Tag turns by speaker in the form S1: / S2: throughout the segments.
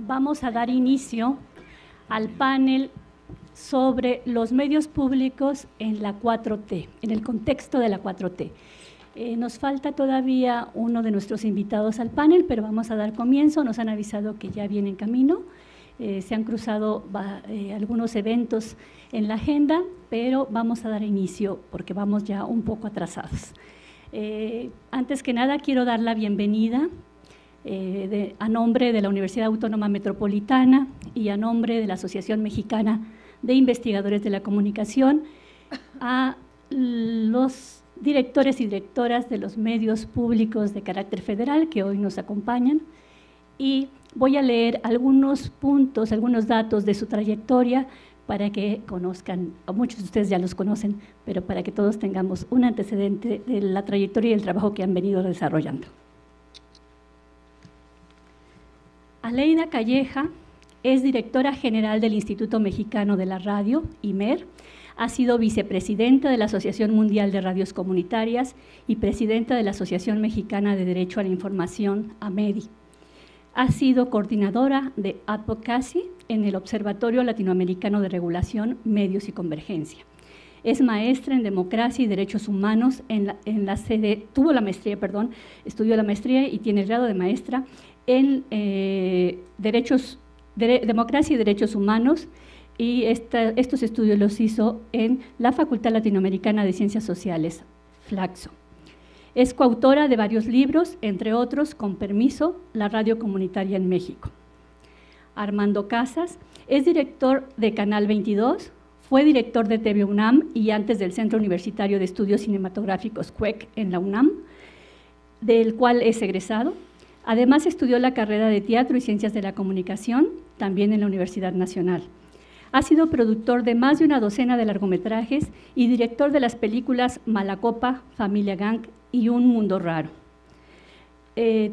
S1: vamos a dar inicio al panel sobre los medios públicos en la 4T, en el contexto de la 4T. Nos falta todavía uno de nuestros invitados al panel, pero vamos a dar comienzo. Nos han avisado que ya viene en camino. Se han cruzado algunos eventos en la agenda, pero vamos a dar inicio porque vamos ya un poco atrasados. Antes que nada, quiero dar la bienvenida a nombre de la Universidad Autónoma Metropolitana y a nombre de la Asociación Mexicana de Investigadores de la Comunicación a los directores y directoras de los medios públicos de carácter federal que hoy nos acompañan, y voy a leer algunos puntos, algunos datos de su trayectoria para que conozcan, a muchos de ustedes ya los conocen, pero para que todos tengamos un antecedente de la trayectoria y el trabajo que han venido desarrollando. Aleida Calleja es directora general del Instituto Mexicano de la Radio, IMER, ha sido vicepresidenta de la Asociación Mundial de Radios Comunitarias y presidenta de la Asociación Mexicana de Derecho a la Información, AMEDI. Ha sido coordinadora de Advocacy en el Observatorio Latinoamericano de Regulación, Medios y Convergencia. Es maestra en Democracia y Derechos Humanos estudió la maestría y tiene el grado de maestra en Democracia y Derechos Humanos, y estos estudios los hizo en la Facultad Latinoamericana de Ciencias Sociales, Flaxo. Es coautora de varios libros, entre otros, Con permiso, la radio comunitaria en México. Armando Casas es director de Canal 22, fue director de TV UNAM y antes del Centro Universitario de Estudios Cinematográficos CUEC en la UNAM, del cual es egresado. Además, estudió la carrera de Teatro y Ciencias de la Comunicación, también en la Universidad Nacional. Ha sido productor de más de una docena de largometrajes y director de las películas Malacopa, Familia Gang y Un Mundo Raro.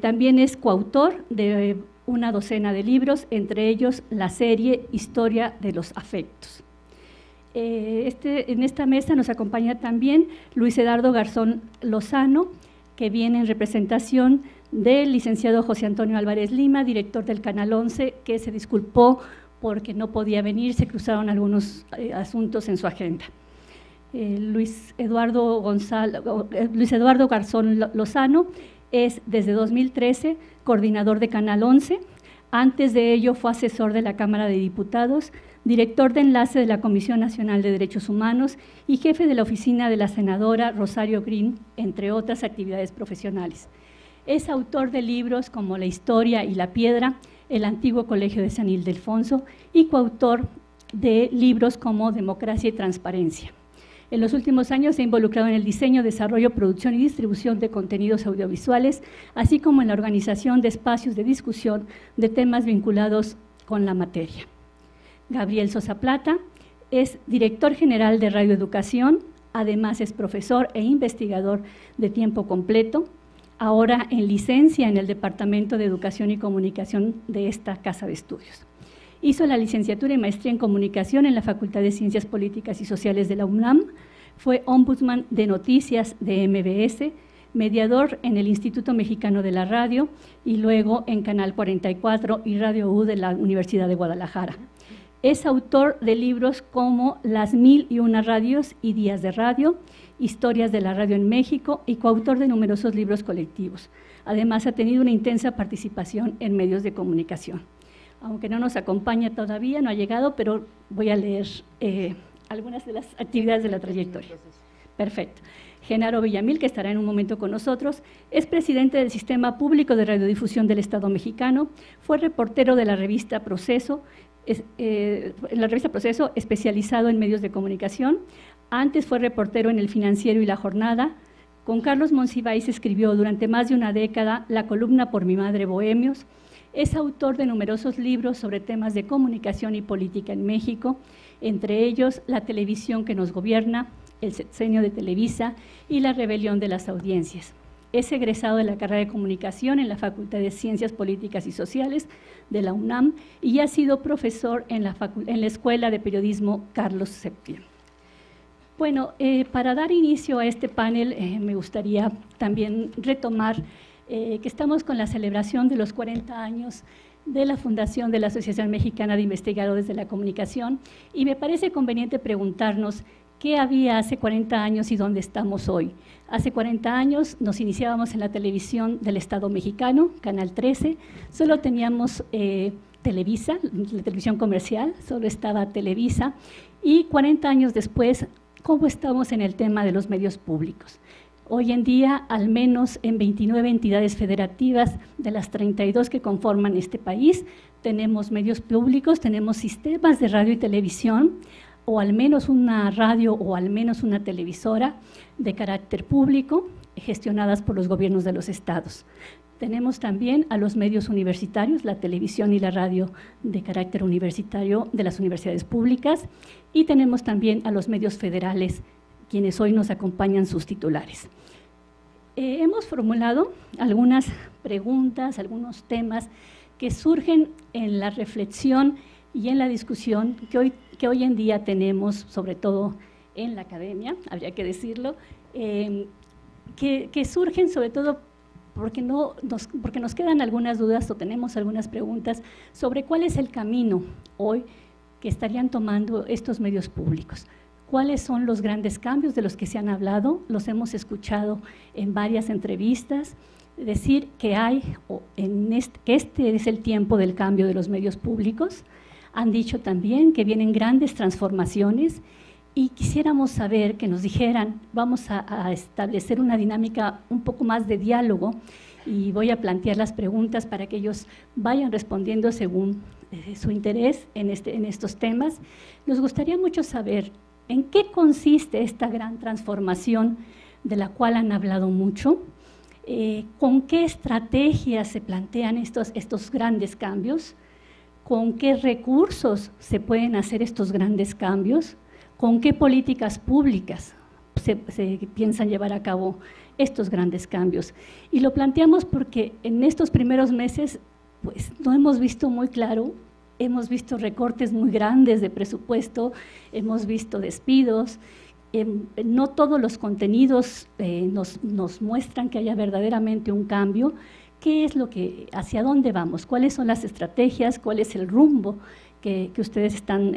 S1: También es coautor de una docena de libros, entre ellos la serie Historia de los Afectos. En esta mesa nos acompaña también Luis Eduardo Garzón Lozano, que viene en representación del licenciado José Antonio Álvarez Lima, director del Canal 11, que se disculpó porque no podía venir, se cruzaron algunos asuntos en su agenda. Luis Eduardo Garzón Lozano es desde 2013 coordinador de Canal 11, antes de ello fue asesor de la Cámara de Diputados, director de enlace de la Comisión Nacional de Derechos Humanos y jefe de la oficina de la senadora Rosario Green, entre otras actividades profesionales. Es autor de libros como La Historia y la Piedra, El Antiguo Colegio de San Ildefonso, y coautor de libros como Democracia y Transparencia. En los últimos años se ha involucrado en el diseño, desarrollo, producción y distribución de contenidos audiovisuales, así como en la organización de espacios de discusión de temas vinculados con la materia. Gabriel Sosa Plata es director general de Radioeducación, además es profesor e investigador de tiempo completo, ahora en licencia en el Departamento de Educación y Comunicación de esta Casa de Estudios. Hizo la licenciatura y maestría en Comunicación en la Facultad de Ciencias Políticas y Sociales de la UNAM, fue ombudsman de noticias de MBS, mediador en el Instituto Mexicano de la Radio y luego en Canal 44 y Radio U de la Universidad de Guadalajara. Es autor de libros como Las 1001 Radios y Días de Radio, Historias de la Radio en México, y coautor de numerosos libros colectivos. Además, ha tenido una intensa participación en medios de comunicación. Aunque no nos acompaña todavía, no ha llegado, pero voy a leer algunas de las actividades de la trayectoria. Perfecto. Genaro Villamil, que estará en un momento con nosotros, es presidente del Sistema Público de Radiodifusión del Estado Mexicano, fue reportero de la revista Proceso, especializado en medios de comunicación. Antes fue reportero en El Financiero y La Jornada. Con Carlos Monsiváis escribió durante más de una década la columna Por mi madre Bohemios. Es autor de numerosos libros sobre temas de comunicación y política en México, entre ellos La televisión que nos gobierna, El sexenio de Televisa y La rebelión de las audiencias. Es egresado de la carrera de Comunicación en la Facultad de Ciencias Políticas y Sociales de la UNAM y ha sido profesor en la Escuela de Periodismo Carlos Septién. Bueno, para dar inicio a este panel me gustaría también retomar que estamos con la celebración de los 40 años de la Fundación de la Asociación Mexicana de Investigadores de la Comunicación, y me parece conveniente preguntarnos qué había hace 40 años y dónde estamos hoy. Hace 40 años nos iniciábamos en la televisión del Estado mexicano, Canal 13, solo teníamos Televisa, la televisión comercial, solo estaba Televisa, y 40 años después, ¿cómo estamos en el tema de los medios públicos? Hoy en día, al menos en 29 entidades federativas de las 32 que conforman este país, tenemos medios públicos, tenemos sistemas de radio y televisión, o al menos una radio o al menos una televisora de carácter público, gestionadas por los gobiernos de los estados. Tenemos también a los medios universitarios, la televisión y la radio de carácter universitario de las universidades públicas, y tenemos también a los medios federales, quienes hoy nos acompañan sus titulares. Hemos formulado algunas preguntas, algunos temas que surgen en la reflexión y en la discusión que hoy en día tenemos, sobre todo en la academia, habría que decirlo, que surgen sobre todo porque nos quedan algunas dudas o tenemos algunas preguntas sobre cuál es el camino hoy que estarían tomando estos medios públicos. ¿Cuáles son los grandes cambios de los que se han hablado? Los hemos escuchado en varias entrevistas, decir que que este es el tiempo del cambio de los medios públicos. Han dicho también que vienen grandes transformaciones y quisiéramos saber, que nos dijeran, vamos a establecer una dinámica un poco más de diálogo y voy a plantear las preguntas para que ellos vayan respondiendo según su interés en estos temas. Nos gustaría mucho saber en qué consiste esta gran transformación de la cual han hablado mucho, con qué estrategias se plantean estos grandes cambios, con qué recursos se pueden hacer estos grandes cambios, con qué políticas públicas se piensan llevar a cabo estos grandes cambios. Y lo planteamos porque en estos primeros meses pues, no hemos visto muy claro, hemos visto recortes muy grandes de presupuesto, hemos visto despidos, no todos los contenidos nos muestran que haya verdaderamente un cambio. ¿Qué es hacia dónde vamos? ¿Cuáles son las estrategias? ¿Cuál es el rumbo que ustedes están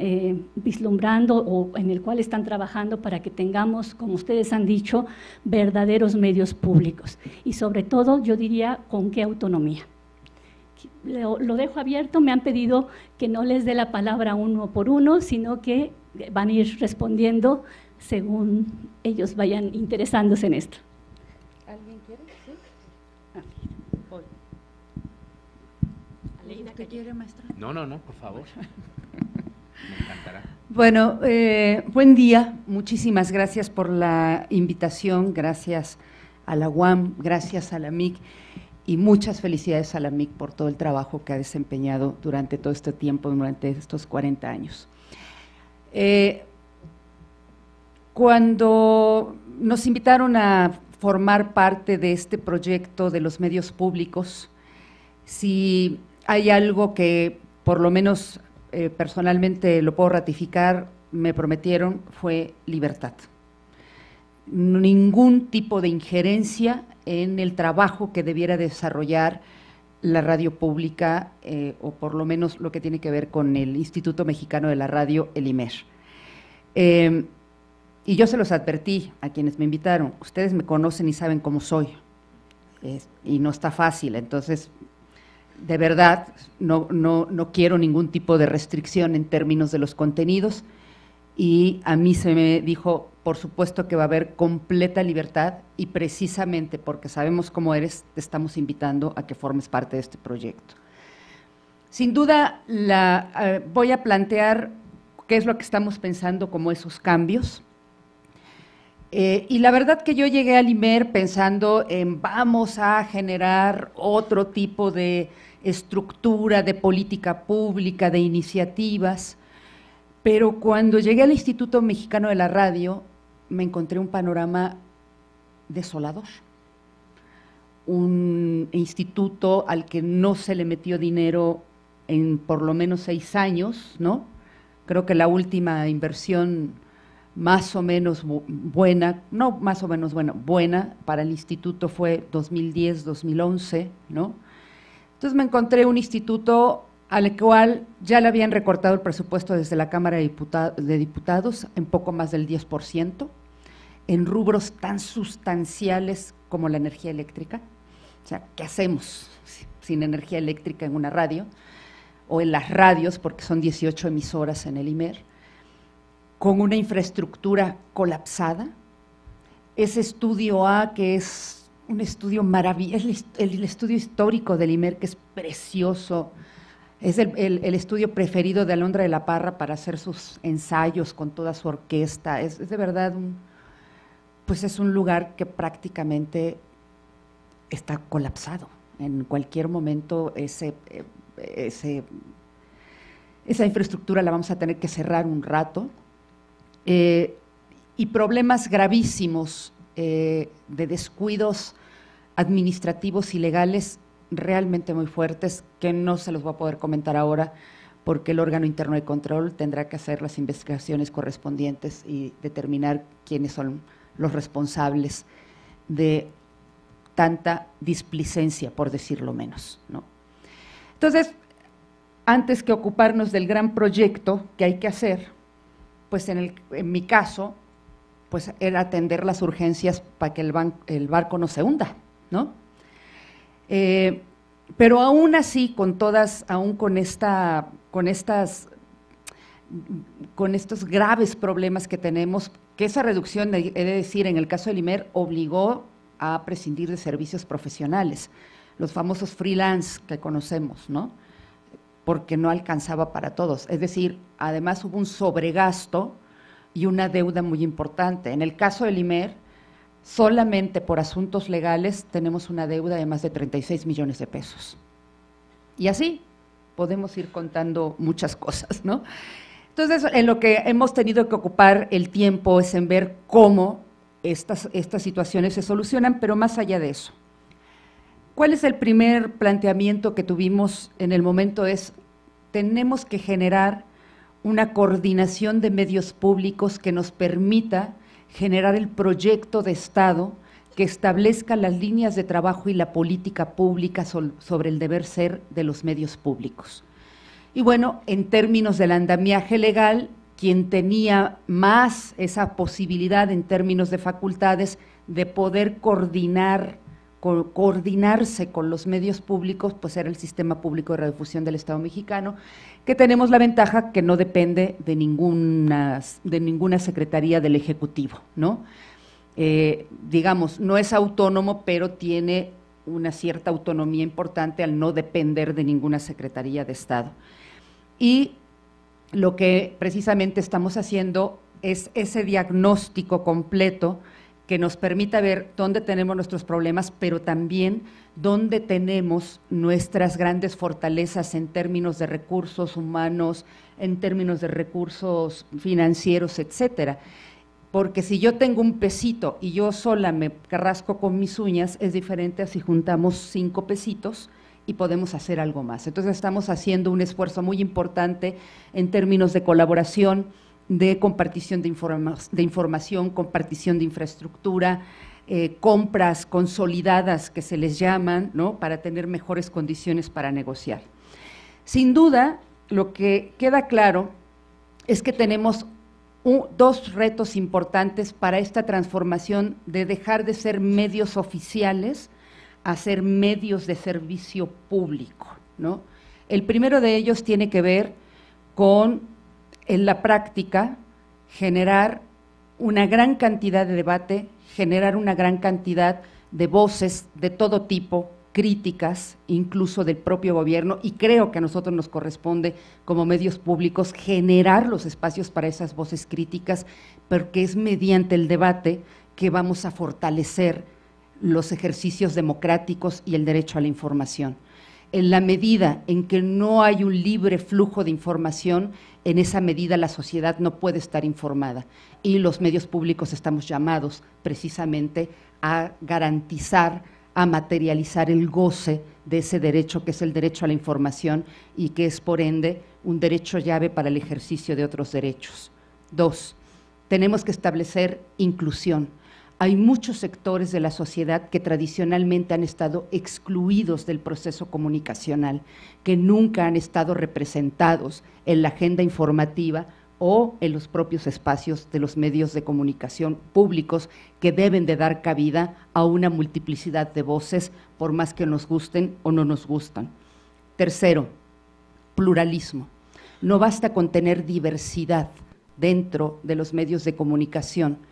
S1: vislumbrando o en el cual están trabajando para que tengamos, como ustedes han dicho, verdaderos medios públicos? Y sobre todo, yo diría, ¿con qué autonomía? Lo dejo abierto, me han pedido que no les dé la palabra uno por uno, sino que van a ir respondiendo según ellos vayan interesándose en esto.
S2: ¿Alguien quiere? ¿Sí? Voy. ¿Usted quiere, maestra?
S3: No, por favor. Me encantará.
S2: Bueno, buen día, muchísimas gracias por la invitación, gracias a la UAM, gracias a la MIC y muchas felicidades a la MIC por todo el trabajo que ha desempeñado durante todo este tiempo, durante estos 40 años. Cuando nos invitaron a formar parte de este proyecto de los medios públicos, si hay algo que por lo menos personalmente lo puedo ratificar, me prometieron, fue libertad. Ningún tipo de injerencia en el trabajo que debiera desarrollar la radio pública, o por lo menos lo que tiene que ver con el Instituto Mexicano de la Radio, el IMER. Y yo se los advertí a quienes me invitaron, ustedes me conocen y saben cómo soy, y no está fácil, entonces, de verdad, no quiero ningún tipo de restricción en términos de los contenidos, y a mí se me dijo, por supuesto que va a haber completa libertad, y precisamente porque sabemos cómo eres, te estamos invitando a que formes parte de este proyecto. Sin duda, voy a plantear qué es lo que estamos pensando como esos cambios. Y la verdad que yo llegué al IMER pensando en vamos a generar otro tipo de estructura, de política pública, de iniciativas, pero cuando llegué al Instituto Mexicano de la Radio me encontré un panorama desolador. Un instituto al que no se le metió dinero en por lo menos 6 años, ¿no? Creo que la última inversión más o menos buena, no más o menos buena para el instituto fue 2010-2011, ¿no? Entonces me encontré un instituto al cual ya le habían recortado el presupuesto desde la Cámara de Diputados en poco más del 10%, en rubros tan sustanciales como la energía eléctrica. O sea, ¿qué hacemos sin energía eléctrica en una radio? O en las radios, porque son 18 emisoras en el IMER, con una infraestructura colapsada. Ese estudio A, que es un estudio maravilloso, el estudio histórico del IMER, que es precioso, es el estudio preferido de Alondra de la Parra para hacer sus ensayos con toda su orquesta. Es de verdad, pues es un lugar que prácticamente está colapsado. En cualquier momento esa infraestructura la vamos a tener que cerrar un rato. Y problemas gravísimos de descuidos administrativos y legales realmente muy fuertes, que no se los voy a poder comentar ahora, porque el órgano interno de control tendrá que hacer las investigaciones correspondientes y determinar quiénes son los responsables de tanta displicencia, por decirlo menos, ¿no? Entonces, antes que ocuparnos del gran proyecto que hay que hacer, pues en mi caso, pues era atender las urgencias para que el barco no se hunda, ¿no? Pero aún así, aún con estos graves problemas que tenemos, que esa reducción, he de decir, en el caso del IMER, obligó a prescindir de servicios profesionales, los famosos freelance que conocemos, ¿no? Porque no alcanzaba para todos. Es decir, además hubo un sobregasto y una deuda muy importante. En el caso del IMER, solamente por asuntos legales tenemos una deuda de más de 36 millones de pesos. Y así podemos ir contando muchas cosas, ¿no? Entonces, en lo que hemos tenido que ocupar el tiempo es en ver cómo estas situaciones se solucionan, pero más allá de eso. ¿Cuál es el primer planteamiento que tuvimos en el momento? Tenemos que generar una coordinación de medios públicos que nos permita generar el proyecto de Estado que establezca las líneas de trabajo y la política pública sobre el deber ser de los medios públicos. Y bueno, en términos del andamiaje legal, quien tenía más esa posibilidad en términos de facultades de poder coordinarse con los medios públicos, pues era el Sistema Público de Radiodifusión del Estado Mexicano, que tenemos la ventaja que no depende de ninguna secretaría del Ejecutivo, ¿no? Digamos, no es autónomo, pero tiene una cierta autonomía importante al no depender de ninguna secretaría de Estado. Y lo que precisamente estamos haciendo es ese diagnóstico completo que nos permita ver dónde tenemos nuestros problemas, pero también dónde tenemos nuestras grandes fortalezas en términos de recursos humanos, en términos de recursos financieros, etcétera. Porque si yo tengo un pesito y yo sola me rasco con mis uñas, es diferente a si juntamos 5 pesitos y podemos hacer algo más. Entonces estamos haciendo un esfuerzo muy importante en términos de colaboración, de compartición de información, compartición de infraestructura, compras consolidadas que se les llaman, ¿no?, para tener mejores condiciones para negociar. Sin duda, lo que queda claro es que tenemos dos retos importantes para esta transformación de dejar de ser medios oficiales a ser medios de servicio público, ¿no? El primero de ellos tiene que ver con, en la práctica, generar una gran cantidad de debate, generar una gran cantidad de voces de todo tipo, críticas, incluso del propio gobierno, y creo que a nosotros nos corresponde como medios públicos generar los espacios para esas voces críticas, porque es mediante el debate que vamos a fortalecer los ejercicios democráticos y el derecho a la información. En la medida en que no hay un libre flujo de información, en esa medida la sociedad no puede estar informada, y los medios públicos estamos llamados precisamente a garantizar, a materializar el goce de ese derecho, que es el derecho a la información y que es por ende un derecho llave para el ejercicio de otros derechos. 2, tenemos que establecer inclusión. hay muchos sectores de la sociedad que tradicionalmente han estado excluidos del proceso comunicacional, que nunca han estado representados en la agenda informativa o en los propios espacios de los medios de comunicación públicos, que deben de dar cabida a una multiplicidad de voces, por más que nos gusten o no nos gustan. Tercero, pluralismo. No basta con tener diversidad dentro de los medios de comunicación,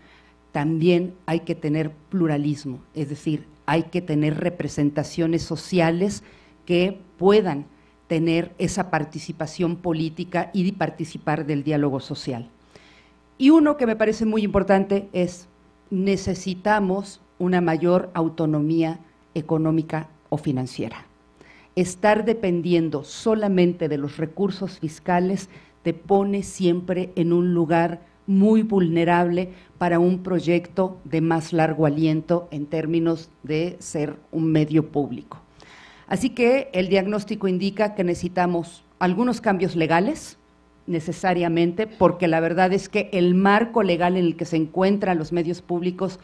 S2: también hay que tener pluralismo, es decir, hay que tener representaciones sociales que puedan tener esa participación política y participar del diálogo social. Y uno que me parece muy importante es, necesitamos una mayor autonomía económica o financiera. Estar dependiendo solamente de los recursos fiscales te pone siempre en un lugar muy vulnerable para un proyecto de más largo aliento en términos de ser un medio público. Así que el diagnóstico indica que necesitamos algunos cambios legales, necesariamente, porque la verdad es que el marco legal en el que se encuentran los medios públicos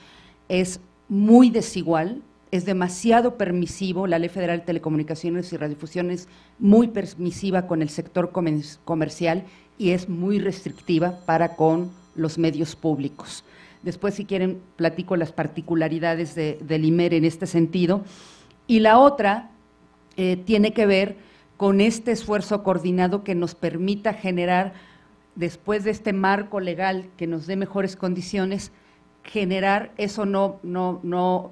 S2: es muy desigual, es demasiado permisivo. La Ley Federal de Telecomunicaciones y Radiodifusión es muy permisiva con el sector comercial y es muy restrictiva para con los medios públicos. Después, si quieren, platico las particularidades del IMER en este sentido. Y la otra tiene que ver con este esfuerzo coordinado que nos permita generar, después de este marco legal que nos dé mejores condiciones, generar, eso no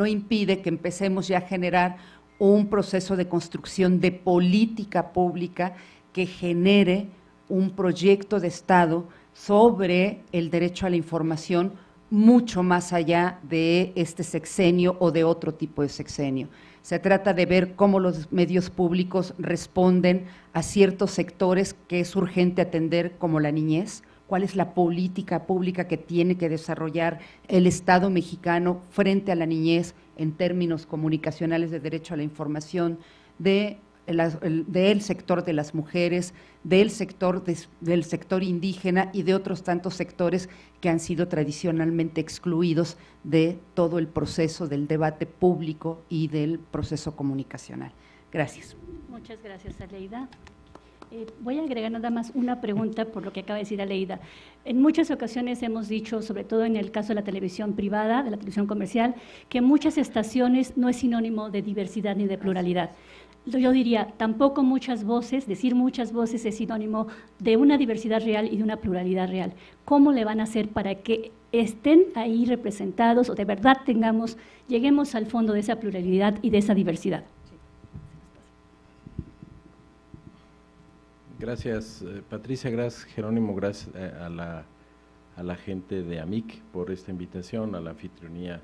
S2: impide que empecemos ya a generar un proceso de construcción de política pública que genere un proyecto de Estado sobre el derecho a la información mucho más allá de este sexenio o de otro tipo de sexenio. Se trata de ver cómo los medios públicos responden a ciertos sectores que es urgente atender, como la niñez, cuál es la política pública que tiene que desarrollar el Estado mexicano frente a la niñez en términos comunicacionales de derecho a la información, del sector de las mujeres, del sector indígena y de otros tantos sectores que han sido tradicionalmente excluidos de todo el proceso del debate público y del proceso comunicacional. Gracias.
S1: Muchas gracias, Aleida. Voy a agregar nada más una pregunta por lo que acaba de decir Aleida. En muchas ocasiones hemos dicho, sobre todo en el caso de la televisión privada, de la televisión comercial, que muchas estaciones no es sinónimo de diversidad ni de pluralidad. Yo diría, tampoco muchas voces, decir muchas voces es sinónimo de una diversidad real y de una pluralidad real. ¿Cómo le van a hacer para que estén ahí representados o de verdad lleguemos al fondo de esa pluralidad y de esa diversidad?
S4: Gracias, Patricia, gracias, Jerónimo, gracias a la gente de AMIC por esta invitación, a la anfitrionía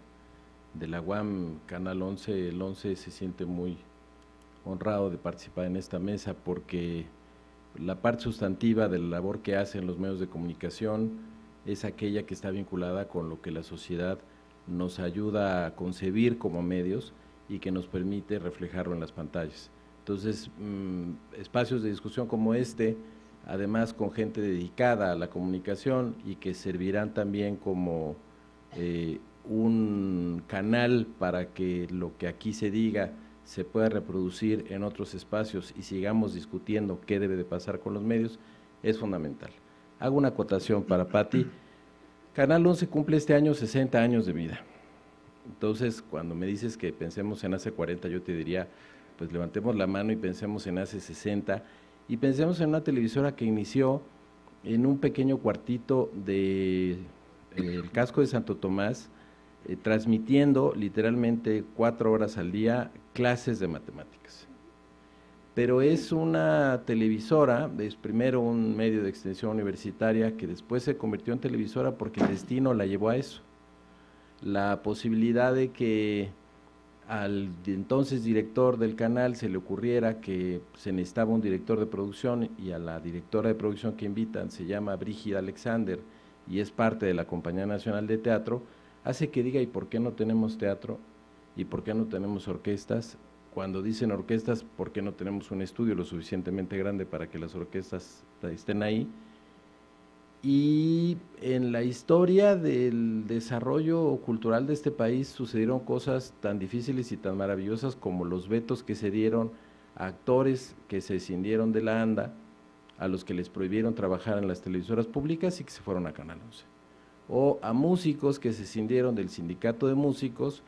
S4: de la UAM, Canal 11. El 11 se siente muy honrado de participar en esta mesa porque la parte sustantiva de la labor que hacen los medios de comunicación es aquella que está vinculada con lo que la sociedad nos ayuda a concebir como medios y que nos permite reflejarlo en las pantallas. Entonces, espacios de discusión como este, además con gente dedicada a la comunicación y que servirán también como un canal para que lo que aquí se diga se pueda reproducir en otros espacios y sigamos discutiendo qué debe de pasar con los medios, es fundamental. Hago una acotación para Pati. Canal 11 cumple este año 60 años de vida. Entonces, cuando me dices que pensemos en hace 40, yo te diría, pues levantemos la mano y pensemos en hace 60, y pensemos en una televisora que inició en un pequeño cuartito del casco de Santo Tomás, transmitiendo literalmente 4 horas al día clases de matemáticas. Pero es una televisora, es primero un medio de extensión universitaria que después se convirtió en televisora porque el destino la llevó a eso. La posibilidad de que al entonces director del canal se le ocurriera que se necesitaba un director de producción y a la directora de producción que invitan se llama Brígida Alexander y es parte de la Compañía Nacional de Teatro, hace que diga, ¿y por qué no tenemos teatro? ¿Y por qué no tenemos orquestas? Cuando dicen orquestas, ¿por qué no tenemos un estudio lo suficientemente grande para que las orquestas estén ahí? Y en la historia del desarrollo cultural de este país sucedieron cosas tan difíciles y tan maravillosas como los vetos que se dieron a actores que se escindieron de la ANDA, a los que les prohibieron trabajar en las televisoras públicas y que se fueron a Canal 11, o a músicos que se escindieron del sindicato de músicos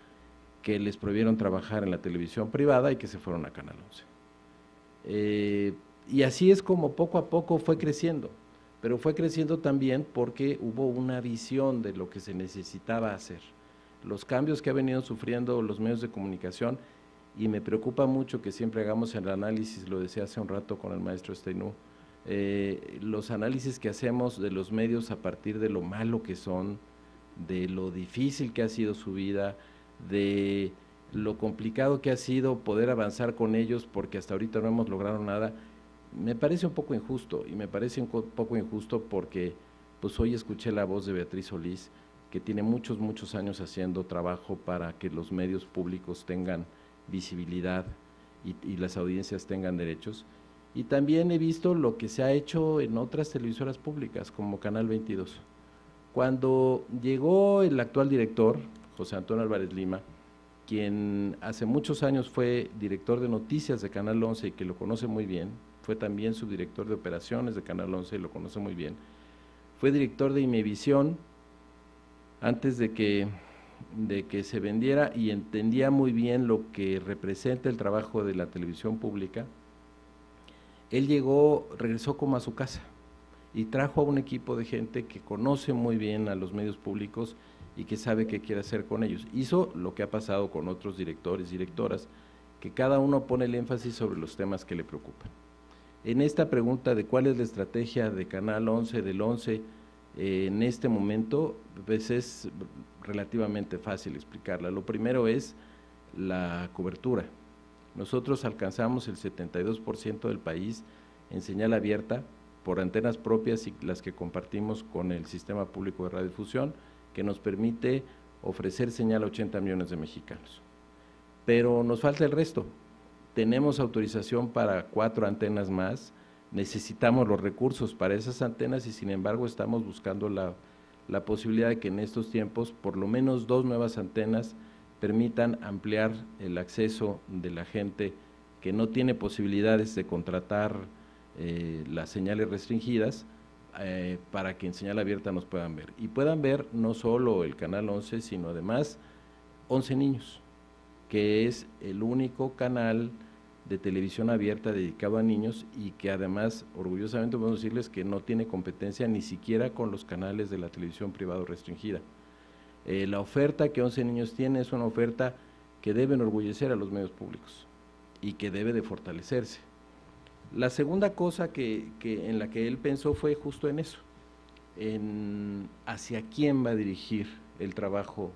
S4: que les prohibieron trabajar en la televisión privada y que se fueron a Canal 11. Y así es como poco a poco fue creciendo, pero fue creciendo también porque hubo una visión de lo que se necesitaba hacer. Los cambios que ha venido sufriendo los medios de comunicación, y me preocupa mucho que siempre hagamos el análisis, lo decía hace un rato con el maestro Steinú, los análisis que hacemos de los medios a partir de lo malo que son, de lo difícil que ha sido su vida, de lo complicado que ha sido poder avanzar con ellos porque hasta ahorita no hemos logrado nada, me parece un poco injusto, y me parece un poco injusto porque pues hoy escuché la voz de Beatriz Solís, que tiene muchos años haciendo trabajo para que los medios públicos tengan visibilidad y las audiencias tengan derechos, y también he visto lo que se ha hecho en otras televisoras públicas como Canal 22. Cuando llegó el actual director, José Antonio Álvarez Lima, quien hace muchos años fue director de noticias de Canal 11 y que lo conoce muy bien, fue también subdirector de operaciones de Canal 11 y lo conoce muy bien, fue director de Imevisión antes de que se vendiera y entendía muy bien lo que representa el trabajo de la televisión pública. Él regresó como a su casa y trajo a un equipo de gente que conoce muy bien a los medios públicos y que sabe qué quiere hacer con ellos. Hizo lo que ha pasado con otros directores y directoras, que cada uno pone el énfasis sobre los temas que le preocupan. En esta pregunta de cuál es la estrategia de Canal 11, del 11, en este momento, pues es relativamente fácil explicarla. Lo primero es la cobertura. Nosotros alcanzamos el 72% del país en señal abierta por antenas propias y las que compartimos con el Sistema Público de Radiodifusión, que nos permite ofrecer señal a 80 millones de mexicanos. Pero nos falta el resto. Tenemos autorización para 4 antenas más, necesitamos los recursos para esas antenas y sin embargo estamos buscando la posibilidad de que en estos tiempos por lo menos 2 nuevas antenas permitan ampliar el acceso de la gente que no tiene posibilidades de contratar las señales restringidas, para que en señal abierta nos puedan ver. Y puedan ver no solo el Canal 11, sino además 11 Niños, que es el único canal de televisión abierta dedicado a niños y que además, orgullosamente podemos decirles que no tiene competencia ni siquiera con los canales de la televisión privada restringida. La oferta que 11 Niños tiene es una oferta que debe enorgullecer a los medios públicos y que debe de fortalecerse. La segunda cosa en la que él pensó fue justo en eso, en hacia quién va a dirigir el trabajo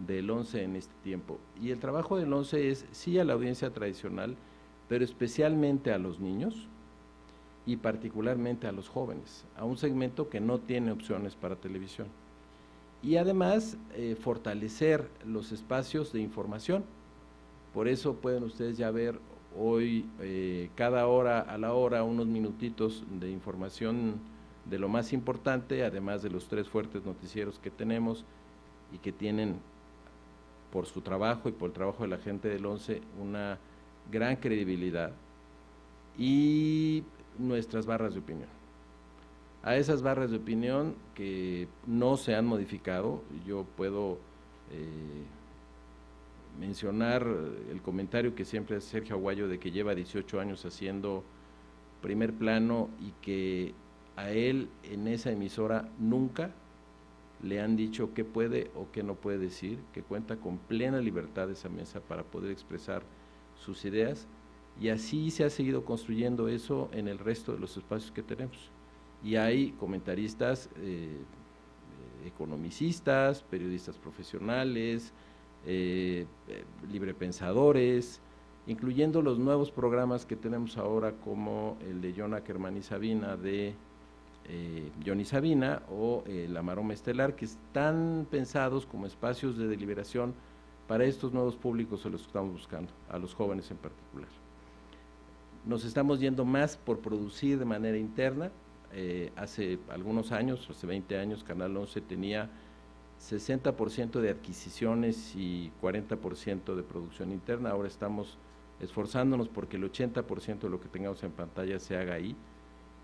S4: del 11 en este tiempo. Y el trabajo del 11 es sí a la audiencia tradicional, pero especialmente a los niños y particularmente a los jóvenes, a un segmento que no tiene opciones para televisión. Y además fortalecer los espacios de información. Por eso pueden ustedes ya ver hoy cada hora a la hora unos minutitos de información de lo más importante, además de los 3 fuertes noticieros que tenemos y que tienen por su trabajo y por el trabajo de la gente del 11 una gran credibilidad, y nuestras barras de opinión. A esas barras de opinión que no se han modificado, yo puedo mencionar el comentario que siempre hace Sergio Aguayo de que lleva 18 años haciendo Primer Plano y que a él en esa emisora nunca le han dicho qué puede o qué no puede decir, que cuenta con plena libertad esa mesa para poder expresar sus ideas, y así se ha seguido construyendo eso en el resto de los espacios que tenemos. Y hay comentaristas, economicistas, periodistas profesionales, librepensadores, incluyendo los nuevos programas que tenemos ahora como el de John Ackerman y Sabina, de Johnny Sabina, o La Maroma Estelar, que están pensados como espacios de deliberación para estos nuevos públicos a los que estamos buscando, a los jóvenes en particular. Nos estamos yendo más por producir de manera interna, hace algunos años, hace 20 años, Canal 11 tenía 60% de adquisiciones y 40% de producción interna. Ahora estamos esforzándonos porque el 80% de lo que tengamos en pantalla se haga ahí,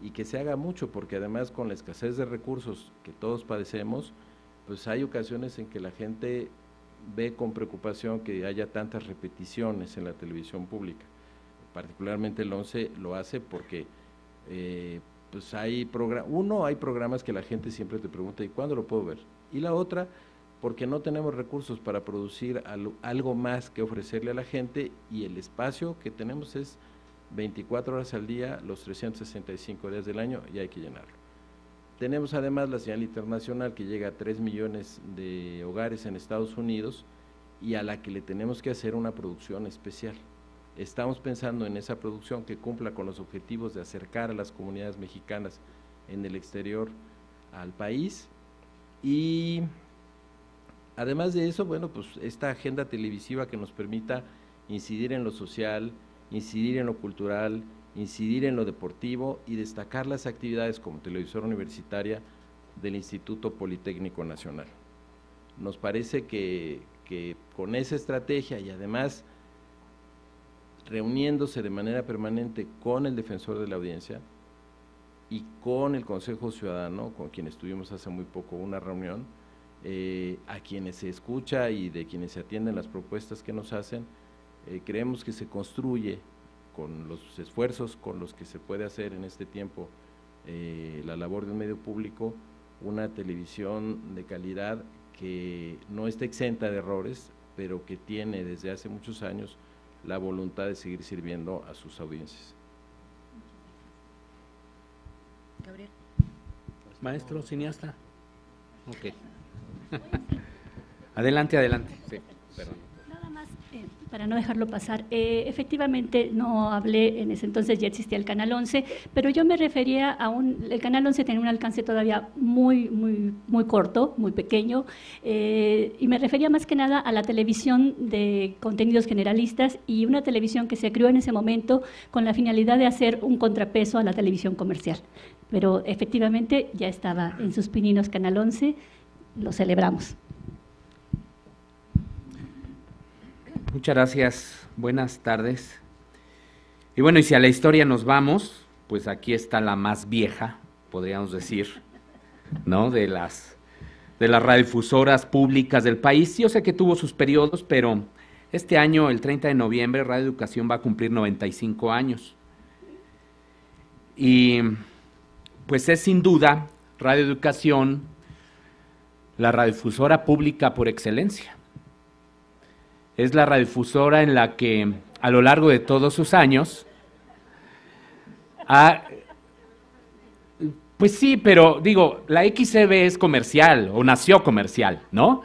S4: y que se haga mucho, porque además con la escasez de recursos que todos padecemos, pues hay ocasiones en que la gente ve con preocupación que haya tantas repeticiones en la televisión pública. Particularmente el 11 lo hace porque pues hay programas que la gente siempre te pregunta, ¿y cuándo lo puedo ver? Y la otra, porque no tenemos recursos para producir algo más que ofrecerle a la gente, y el espacio que tenemos es 24 horas al día, los 365 días del año, y hay que llenarlo. Tenemos además la señal internacional que llega a 3 millones de hogares en Estados Unidos y a la que le tenemos que hacer una producción especial. Estamos pensando en esa producción que cumpla con los objetivos de acercar a las comunidades mexicanas en el exterior al país, y además de eso, bueno, pues esta agenda televisiva que nos permita incidir en lo social, incidir en lo cultural, incidir en lo deportivo y destacar las actividades como televisora universitaria del Instituto Politécnico Nacional. Nos parece que con esa estrategia, y además reuniéndose de manera permanente con el defensor de la audiencia y con el Consejo Ciudadano, con quienes tuvimos hace muy poco una reunión, a quienes se escucha y de quienes se atienden las propuestas que nos hacen, creemos que se construye con los esfuerzos con los que se puede hacer en este tiempo la labor de un medio público, una televisión de calidad que no está exenta de errores, pero que tiene desde hace muchos años la voluntad de seguir sirviendo a sus audiencias.
S3: Gabriel. Maestro, cineasta. Ok. Adelante, adelante. Sí, perdón.
S1: Nada más, para no dejarlo pasar, efectivamente no hablé, en ese entonces ya existía el Canal 11, pero yo me refería el Canal 11 tenía un alcance todavía muy corto, muy pequeño, y me refería más que nada a la televisión de contenidos generalistas, y una televisión que se creó en ese momento con la finalidad de hacer un contrapeso a la televisión comercial. Pero efectivamente ya estaba en sus pininos Canal 11, lo celebramos.
S3: Muchas gracias, buenas tardes. Y bueno, y si a la historia nos vamos, pues aquí está la más vieja, podríamos decir, ¿no?, de las radiodifusoras públicas del país. Yo sé que tuvo sus periodos, pero este año, el 30 de noviembre, Radio Educación va a cumplir 95 años. Y pues es sin duda Radio Educación la radiodifusora pública por excelencia. Es la radiodifusora en la que a lo largo de todos sus años pues sí, pero digo, la XCB es comercial o nació comercial, ¿no?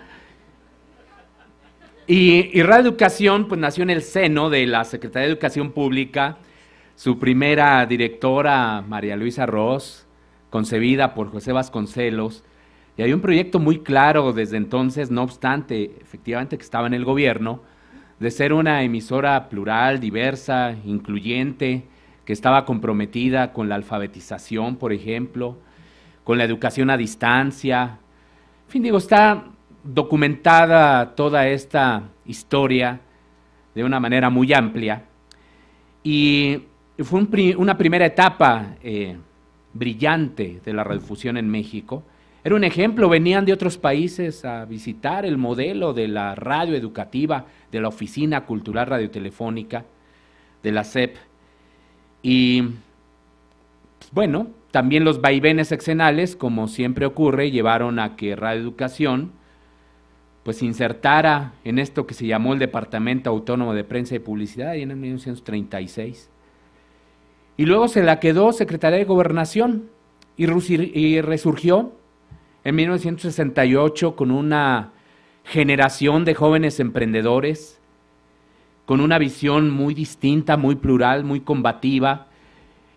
S3: Y Radio Educación pues nació en el seno de la Secretaría de Educación Pública, su primera directora, María Luisa Ross, concebida por José Vasconcelos, y hay un proyecto muy claro desde entonces, no obstante, efectivamente que estaba en el gobierno, de ser una emisora plural, diversa, incluyente, que estaba comprometida con la alfabetización, por ejemplo, con la educación a distancia. En fin, digo, está documentada toda esta historia de una manera muy amplia, y fue una primera etapa brillante de la radiodifusión en México. Era un ejemplo, venían de otros países a visitar el modelo de la radio educativa, de la Oficina Cultural Radiotelefónica, de la SEP. Y pues, bueno, también los vaivenes sexenales, como siempre ocurre, llevaron a que Radio Educación pues insertara en esto que se llamó el Departamento Autónomo de Prensa y Publicidad, y en 1936. Y luego se la quedó Secretaría de Gobernación y resurgió en 1968 con una generación de jóvenes emprendedores, con una visión muy distinta, muy plural, muy combativa,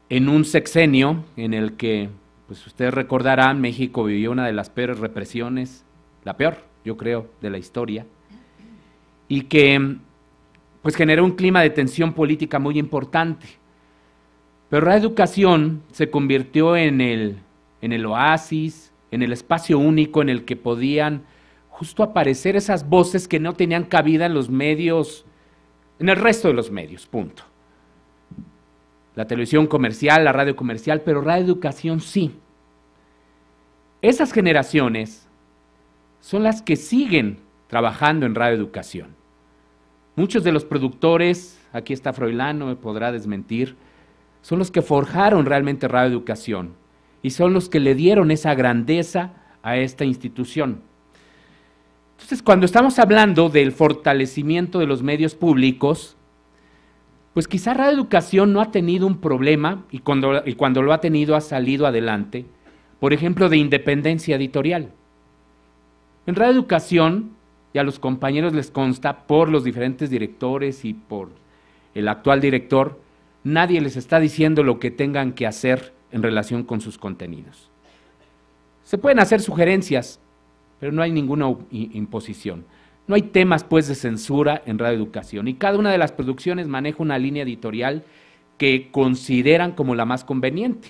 S3: en un sexenio en el que, pues ustedes recordarán, México vivió una de las peores represiones, la peor, yo creo, de la historia, y que pues generó un clima de tensión política muy importante. Pero Radio Educación se convirtió en el oasis, en el espacio único en el que podían justo aparecer esas voces que no tenían cabida en los medios, en el resto de los medios, punto. La televisión comercial, la radio comercial, pero Radio Educación sí. Esas generaciones son las que siguen trabajando en Radio Educación. Muchos de los productores, aquí está Froilán, no me podrá desmentir, son los que forjaron realmente Radio Educación y son los que le dieron esa grandeza a esta institución. Entonces, cuando estamos hablando del fortalecimiento de los medios públicos, pues quizá Radio Educación no ha tenido un problema y cuando lo ha tenido ha salido adelante, por ejemplo, de independencia editorial. En Radio Educación, y a los compañeros les consta, por los diferentes directores y por el actual director, nadie les está diciendo lo que tengan que hacer en relación con sus contenidos. Se pueden hacer sugerencias, pero no hay ninguna imposición. No hay temas, pues, de censura en Radio Educación, y cada una de las producciones maneja una línea editorial que consideran como la más conveniente.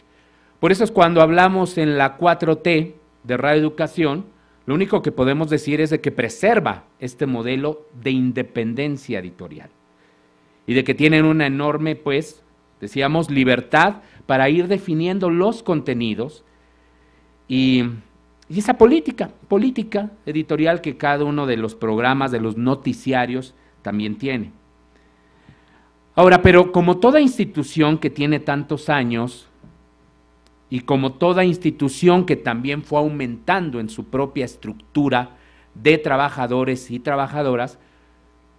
S3: Por eso es cuando hablamos en la 4T de Radio Educación, lo único que podemos decir es de que preserva este modelo de independencia editorial y de que tienen una enorme, pues, decíamos, libertad para ir definiendo los contenidos y esa política editorial que cada uno de los programas, de los noticiarios, también tiene. Ahora, pero como toda institución que tiene tantos años, y como toda institución que también fue aumentando en su propia estructura de trabajadores y trabajadoras,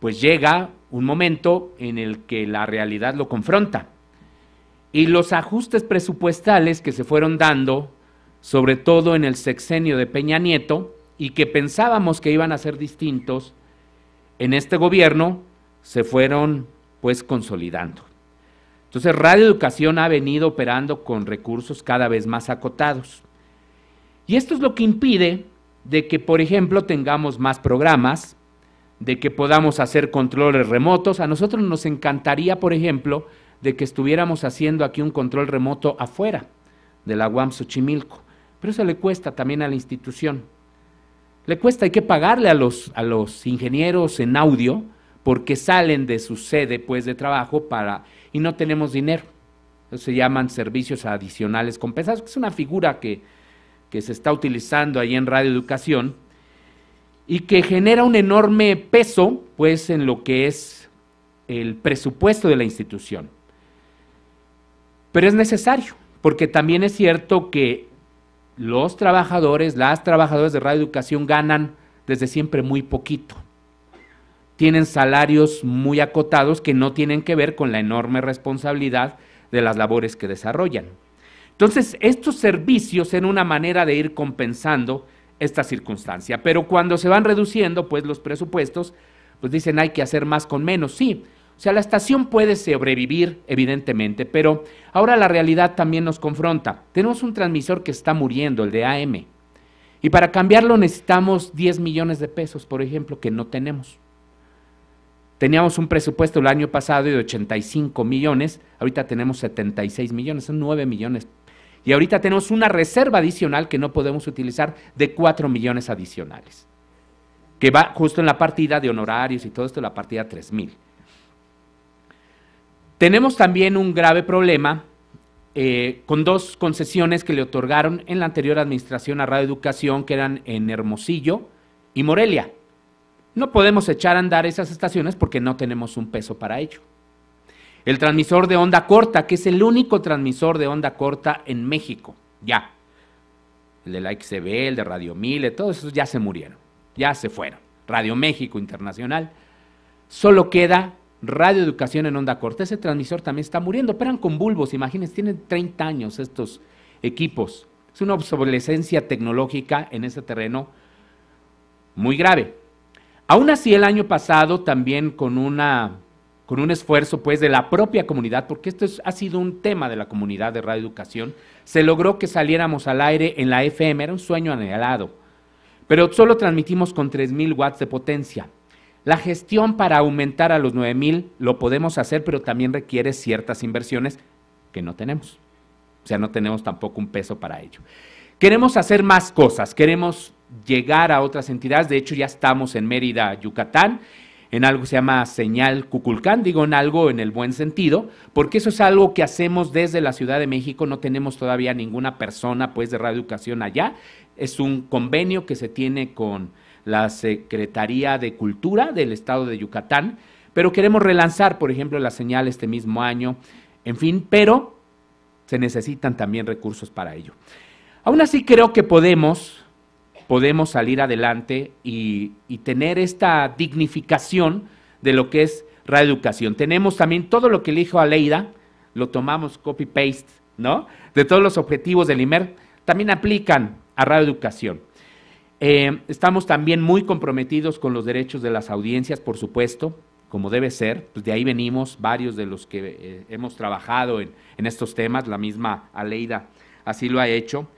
S3: pues llega un momento en el que la realidad lo confronta. Y los ajustes presupuestales que se fueron dando, sobre todo en el sexenio de Peña Nieto, y que pensábamos que iban a ser distintos, en este gobierno se fueron pues consolidando. Entonces, Radio Educación ha venido operando con recursos cada vez más acotados. Y esto es lo que impide de que, por ejemplo, tengamos más programas, de que podamos hacer controles remotos. A nosotros nos encantaría, por ejemplo, de que estuviéramos haciendo aquí un control remoto afuera de la UAM Xochimilco. Pero eso le cuesta también a la institución. Le cuesta, hay que pagarle a los ingenieros en audio porque salen de su sede, pues, de trabajo y no tenemos dinero. Eso se llaman servicios adicionales compensados, que es una figura que se está utilizando ahí en Radio Educación y que genera un enorme peso, pues, en lo que es el presupuesto de la institución. Pero es necesario, porque también es cierto que los trabajadores, las trabajadoras de Radio Educación ganan desde siempre muy poquito. Tienen salarios muy acotados que no tienen que ver con la enorme responsabilidad de las labores que desarrollan. Entonces, estos servicios eran una manera de ir compensando esta circunstancia, pero cuando se van reduciendo, pues, los presupuestos, pues dicen hay que hacer más con menos. Sí, o sea, la estación puede sobrevivir, evidentemente, pero ahora la realidad también nos confronta. Tenemos un transmisor que está muriendo, el de AM, y para cambiarlo necesitamos 10 millones de pesos, por ejemplo, que no tenemos. Teníamos un presupuesto el año pasado de 85 millones, ahorita tenemos 76 millones, son 9 millones. Y ahorita tenemos una reserva adicional que no podemos utilizar de 4 millones adicionales, que va justo en la partida de honorarios y todo esto, la partida 3,000. Tenemos también un grave problema con 2 concesiones que le otorgaron en la anterior administración a Radio Educación, que eran en Hermosillo y Morelia. No podemos echar a andar esas estaciones porque no tenemos un peso para ello. El transmisor de onda corta, que es el único transmisor de onda corta en México, ya. El de la XCB, el de Radio 1000, todos esos ya se murieron, ya se fueron. Radio México Internacional. Solo queda Radio Educación en onda corta. Ese transmisor también está muriendo, operan con bulbos, imagínense, tienen 30 años estos equipos. Es una obsolescencia tecnológica en ese terreno muy grave. Aún así, el año pasado, también con un esfuerzo, pues, de la propia comunidad, porque esto ha sido un tema de la comunidad de Radio Educación, se logró que saliéramos al aire en la FM, era un sueño anhelado, pero solo transmitimos con 3,000 watts de potencia. La gestión para aumentar a los 9,000 lo podemos hacer, pero también requiere ciertas inversiones que no tenemos. O sea, no tenemos tampoco un peso para ello. Queremos hacer más cosas, queremos llegar a otras entidades. De hecho, ya estamos en Mérida, Yucatán, en algo que se llama Señal Cuculcán, digo en algo en el buen sentido, porque eso es algo que hacemos desde la Ciudad de México. No tenemos todavía ninguna persona pues de radioeducación allá. Es un convenio que se tiene con la Secretaría de Cultura del Estado de Yucatán, pero queremos relanzar, por ejemplo, la señal este mismo año, en fin, pero se necesitan también recursos para ello. Aún así creo que podemos salir adelante y tener esta dignificación de lo que es radioeducación. Tenemos también todo lo que le dijo Aleida, lo tomamos copy-paste, ¿no? De todos los objetivos del IMER, también aplican a radioeducación. Estamos también muy comprometidos con los derechos de las audiencias, por supuesto, como debe ser, pues de ahí venimos varios de los que hemos trabajado en estos temas, la misma Aleida así lo ha hecho.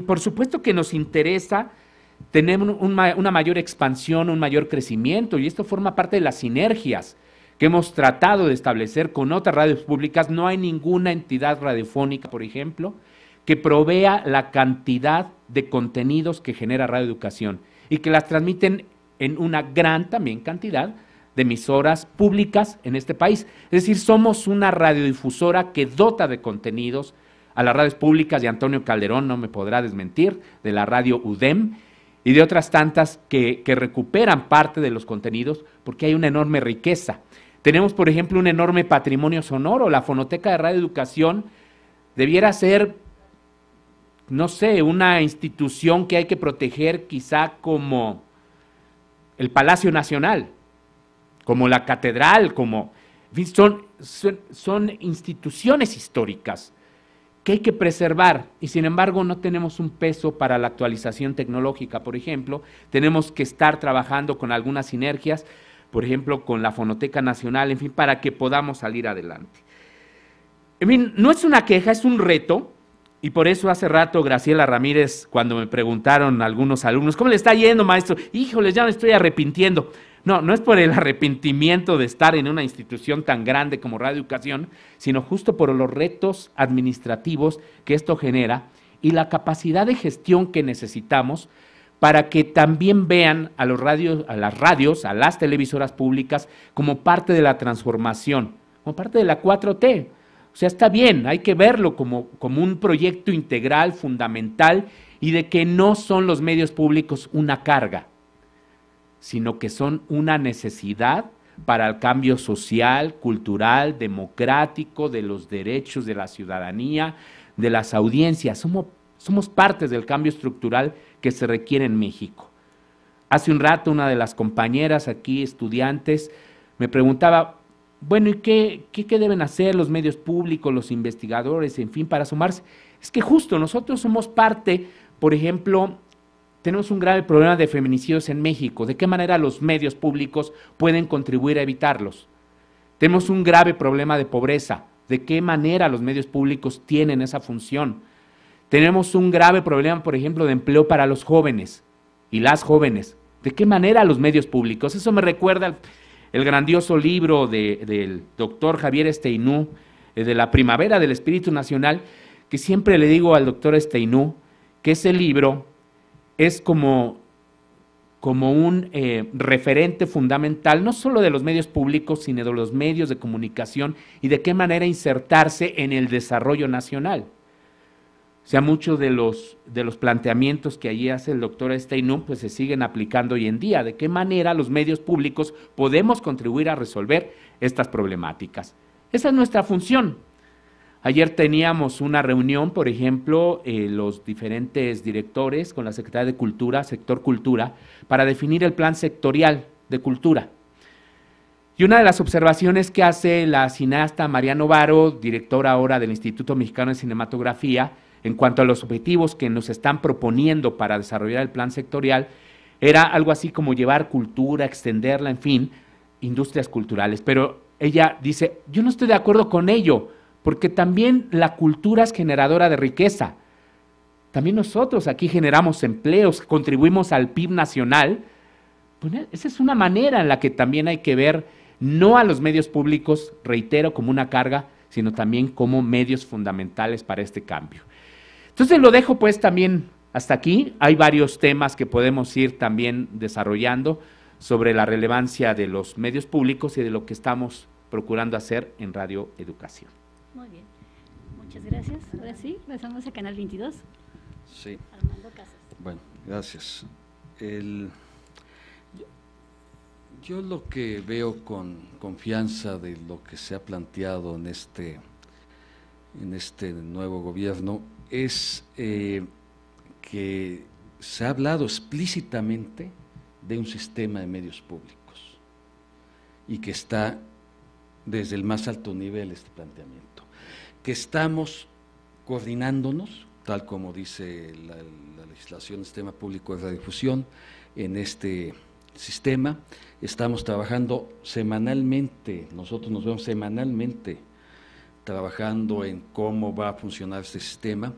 S3: Por supuesto que nos interesa tener una mayor expansión, un mayor crecimiento, y esto forma parte de las sinergias que hemos tratado de establecer con otras radios públicas. No hay ninguna entidad radiofónica, por ejemplo, que provea la cantidad de contenidos que genera radioeducación y que las transmiten en una gran también cantidad de emisoras públicas en este país. Es decir, somos una radiodifusora que dota de contenidos a las radios públicas, y Antonio Calderón no me podrá desmentir, de la radio UDEM y de otras tantas que recuperan parte de los contenidos porque hay una enorme riqueza. Tenemos, por ejemplo, un enorme patrimonio sonoro. La Fonoteca de Radioeducación debiera ser, no sé, una institución que hay que proteger quizá como el Palacio Nacional, como la Catedral, como son instituciones históricas que hay que preservar, y sin embargo no tenemos un peso para la actualización tecnológica. Por ejemplo, tenemos que estar trabajando con algunas sinergias, por ejemplo, con la Fonoteca Nacional, en fin, para que podamos salir adelante. En fin, no es una queja, es un reto, y por eso hace rato Graciela Ramírez, cuando me preguntaron algunos alumnos, ¿cómo le está yendo, maestro? Híjoles, ya me estoy arrepintiendo. No, no es por el arrepentimiento de estar en una institución tan grande como Radioeducación, sino justo por los retos administrativos que esto genera y la capacidad de gestión que necesitamos para que también vean a las radios, a las televisoras públicas como parte de la transformación, como parte de la 4T. O sea, está bien, hay que verlo como un proyecto integral, fundamental, y de que no son los medios públicos una carga, sino que son una necesidad para el cambio social, cultural, democrático, de los derechos de la ciudadanía, de las audiencias. Somos partes del cambio estructural que se requiere en México. Hace un rato una de las compañeras aquí, estudiantes, me preguntaba, bueno, ¿y qué deben hacer los medios públicos, los investigadores, en fin, para sumarse? Es que justo nosotros somos parte, por ejemplo, tenemos un grave problema de feminicidios en México. ¿De qué manera los medios públicos pueden contribuir a evitarlos? Tenemos un grave problema de pobreza. ¿De qué manera los medios públicos tienen esa función? Tenemos un grave problema, por ejemplo, de empleo para los jóvenes y las jóvenes. ¿De qué manera los medios públicos? Eso me recuerda el grandioso libro del doctor Javier Esteinú, de la Primavera del Espíritu Nacional, que siempre le digo al doctor Esteinú que ese libro es como un referente fundamental, no solo de los medios públicos, sino de los medios de comunicación y de qué manera insertarse en el desarrollo nacional. O sea, muchos de los planteamientos que allí hace el doctor Esteinú, pues se siguen aplicando hoy en día. ¿De qué manera los medios públicos podemos contribuir a resolver estas problemáticas? Esa es nuestra función. Ayer teníamos una reunión, por ejemplo, los diferentes directores con la Secretaría de Cultura, Sector Cultura, para definir el plan sectorial de cultura. Y una de las observaciones que hace la cineasta María Novaro, directora ahora del Instituto Mexicano de Cinematografía, en cuanto a los objetivos que nos están proponiendo para desarrollar el plan sectorial, era algo así como llevar cultura, extenderla, en fin, industrias culturales. Pero ella dice, yo no estoy de acuerdo con ello, porque también la cultura es generadora de riqueza. También nosotros aquí generamos empleos, contribuimos al PIB nacional. Pues esa es una manera en la que también hay que ver, no a los medios públicos, reitero, como una carga, sino también como medios fundamentales para este cambio. Entonces lo dejo pues también hasta aquí. Hay varios temas que podemos ir también desarrollando sobre la relevancia de los medios públicos y de lo que estamos procurando hacer en Radio Educación.
S1: Muy bien, muchas gracias. Ahora sí, pasamos a Canal 22.
S5: Sí.
S1: Armando Casas.
S5: Bueno, gracias. Yo lo que veo con confianza de lo que se ha planteado en este nuevo gobierno es que se ha hablado explícitamente de un sistema de medios públicos y que está desde el más alto nivel este planteamiento, que estamos coordinándonos, tal como dice la legislación del sistema público de radiodifusión, en este sistema, estamos trabajando semanalmente, nosotros nos vemos semanalmente trabajando en cómo va a funcionar este sistema,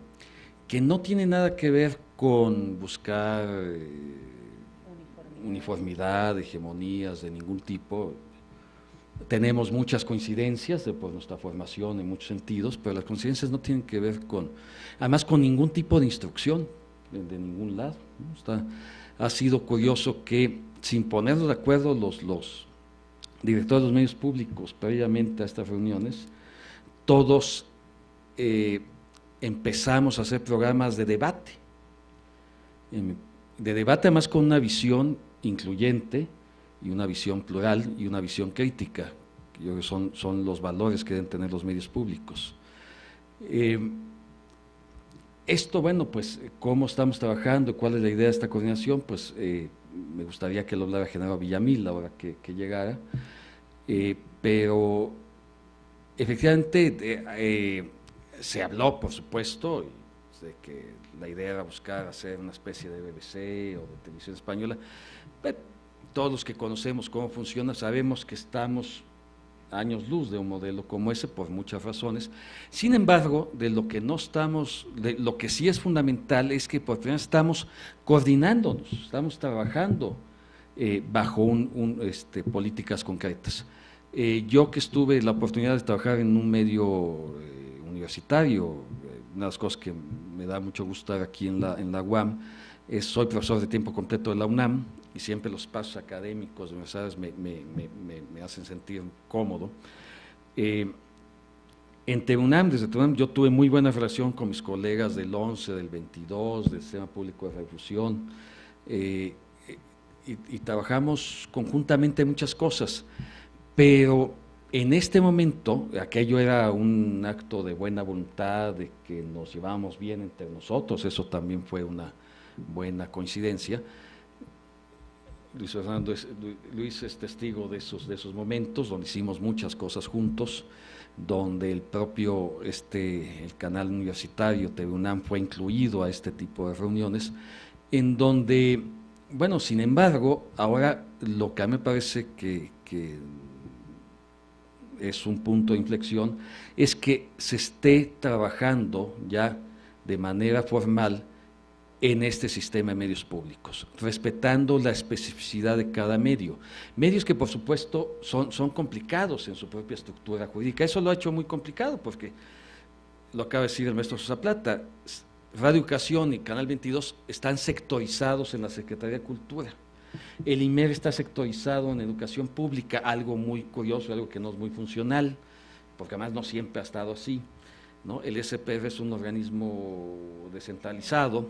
S5: que no tiene nada que ver con buscar uniformidad, hegemonías de ningún tipo. Tenemos muchas coincidencias por nuestra formación en muchos sentidos, pero las coincidencias no tienen que ver además con ningún tipo de instrucción de ningún lado, ¿no? Ha sido curioso que sin ponernos de acuerdo los directores de los medios públicos previamente a estas reuniones, todos empezamos a hacer programas de debate además con una visión incluyente y una visión plural y una visión crítica, que yo creo que son los valores que deben tener los medios públicos. Esto, bueno, pues, ¿cómo estamos trabajando? ¿Cuál es la idea de esta coordinación? Pues, me gustaría que lo hablara Genaro Villamil ahora que llegara, pero efectivamente se habló, por supuesto, de que la idea era buscar hacer una especie de BBC o de televisión española, pero todos los que conocemos cómo funciona sabemos que estamos años luz de un modelo como ese por muchas razones. Sin embargo, de lo que sí es fundamental es que por primera vez estamos coordinándonos, estamos trabajando bajo políticas concretas. Yo que tuve la oportunidad de trabajar en un medio universitario, una de las cosas que me da mucho gusto estar aquí en la UAM, soy profesor de tiempo completo de la UNAM y siempre los espacios académicos de universidades me hacen sentir cómodo. Desde UNAM yo tuve muy buena relación con mis colegas del 11, del 22, del Sistema Público de Radiodifusión, y trabajamos conjuntamente en muchas cosas, pero en este momento, aquello era un acto de buena voluntad, de que nos llevábamos bien entre nosotros, eso también fue una buena coincidencia. Luis es testigo de esos momentos, donde hicimos muchas cosas juntos, donde el propio el canal universitario TV UNAM fue incluido a este tipo de reuniones, en donde, bueno, sin embargo, ahora lo que a mí me parece que es un punto de inflexión, es que se esté trabajando ya de manera formal en este sistema de medios públicos, respetando la especificidad de cada medio. Medios que, por supuesto, son complicados en su propia estructura jurídica. Eso lo ha hecho muy complicado, porque, lo acaba de decir el maestro Sosa Plata, Radio Educación y Canal 22 están sectorizados en la Secretaría de Cultura. El IMER está sectorizado en educación pública, algo muy curioso, algo que no es muy funcional, porque además no siempre ha estado así, ¿no? El SPR es un organismo descentralizado.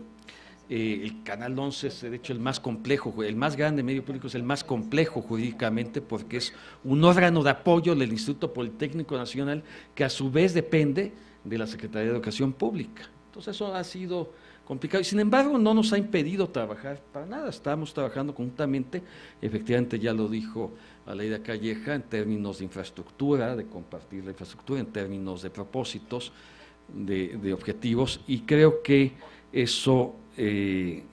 S5: El Canal 11 es, de hecho, el más complejo, el más grande medio público, es el más complejo jurídicamente, porque es un órgano de apoyo del Instituto Politécnico Nacional, que a su vez depende de la Secretaría de Educación Pública. Entonces eso ha sido complicado, y sin embargo no nos ha impedido trabajar para nada, estamos trabajando conjuntamente, efectivamente ya lo dijo Aleida Calleja, en términos de infraestructura, de compartir la infraestructura, en términos de propósitos, de objetivos, y creo que eso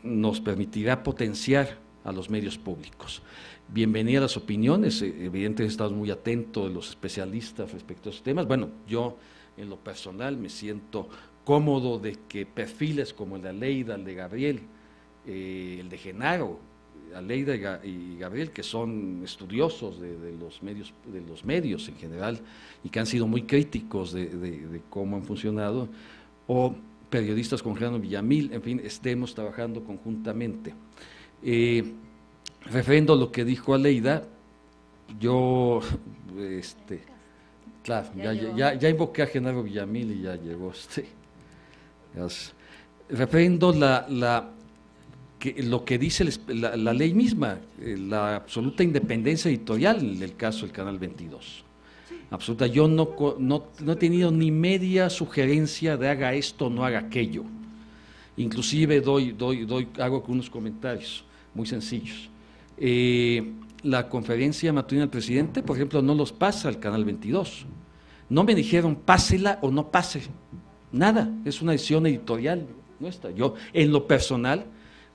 S5: nos permitirá potenciar a los medios públicos. Bienvenidas las opiniones, evidentemente estamos muy atentos de los especialistas respecto a estos temas. Bueno, yo en lo personal me siento cómodo de que perfiles como el de Aleida, el de Gabriel, el de Genaro, Aleida y Gabriel, que son estudiosos de los medios en general y que han sido muy críticos de cómo han funcionado, o periodistas como Gerardo Villamil, en fin, estemos trabajando conjuntamente. Referendo a lo que dijo Aleida, yo, claro, ya invoqué a Genaro Villamil y ya llegó. Referendo lo que dice la ley misma, la absoluta independencia editorial en el caso del Canal 22. Absoluta. Yo no he tenido ni media sugerencia de haga esto o no haga aquello. Inclusive hago unos comentarios muy sencillos. La conferencia matutina del presidente, por ejemplo, no los pasa al Canal 22. No me dijeron pásela o no pase. Nada, es una decisión editorial nuestra. Yo, en lo personal,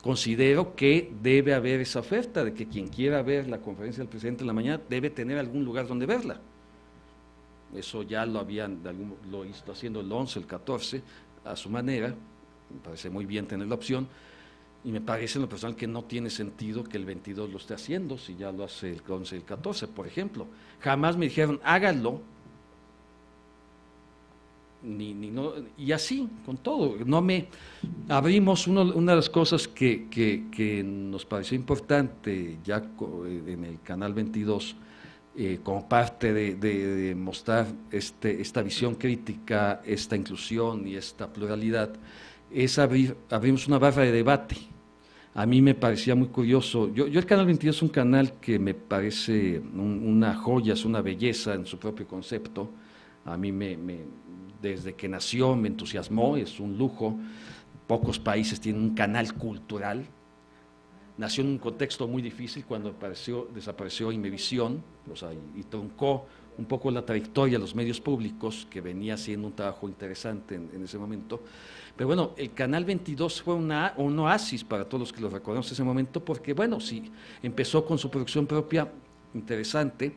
S5: considero que debe haber esa oferta de que quien quiera ver la conferencia del presidente en la mañana debe tener algún lugar donde verla. Eso ya lo está haciendo el 11, el 14, a su manera. Me parece muy bien tener la opción, y me parece en lo personal que no tiene sentido que el 22 lo esté haciendo si ya lo hace el 11 y el 14, por ejemplo. Jamás me dijeron, háganlo, y así, con todo. Abrimos una de las cosas que nos pareció importante ya en el Canal 22, como parte de mostrar esta visión crítica, esta inclusión y esta pluralidad, es abrimos una barra de debate. A mí me parecía muy curioso. Yo el Canal 22 es un canal que me parece una joya, es una belleza en su propio concepto. A mí desde que nació me entusiasmó, es un lujo. Pocos países tienen un canal cultural. Nació en un contexto muy difícil cuando desapareció Imevisión, y truncó un poco la trayectoria de los medios públicos, que venía haciendo un trabajo interesante en ese momento. Pero bueno, el Canal 22 fue un oasis para todos los que lo recordamos en ese momento, porque bueno, sí, empezó con su producción propia interesante,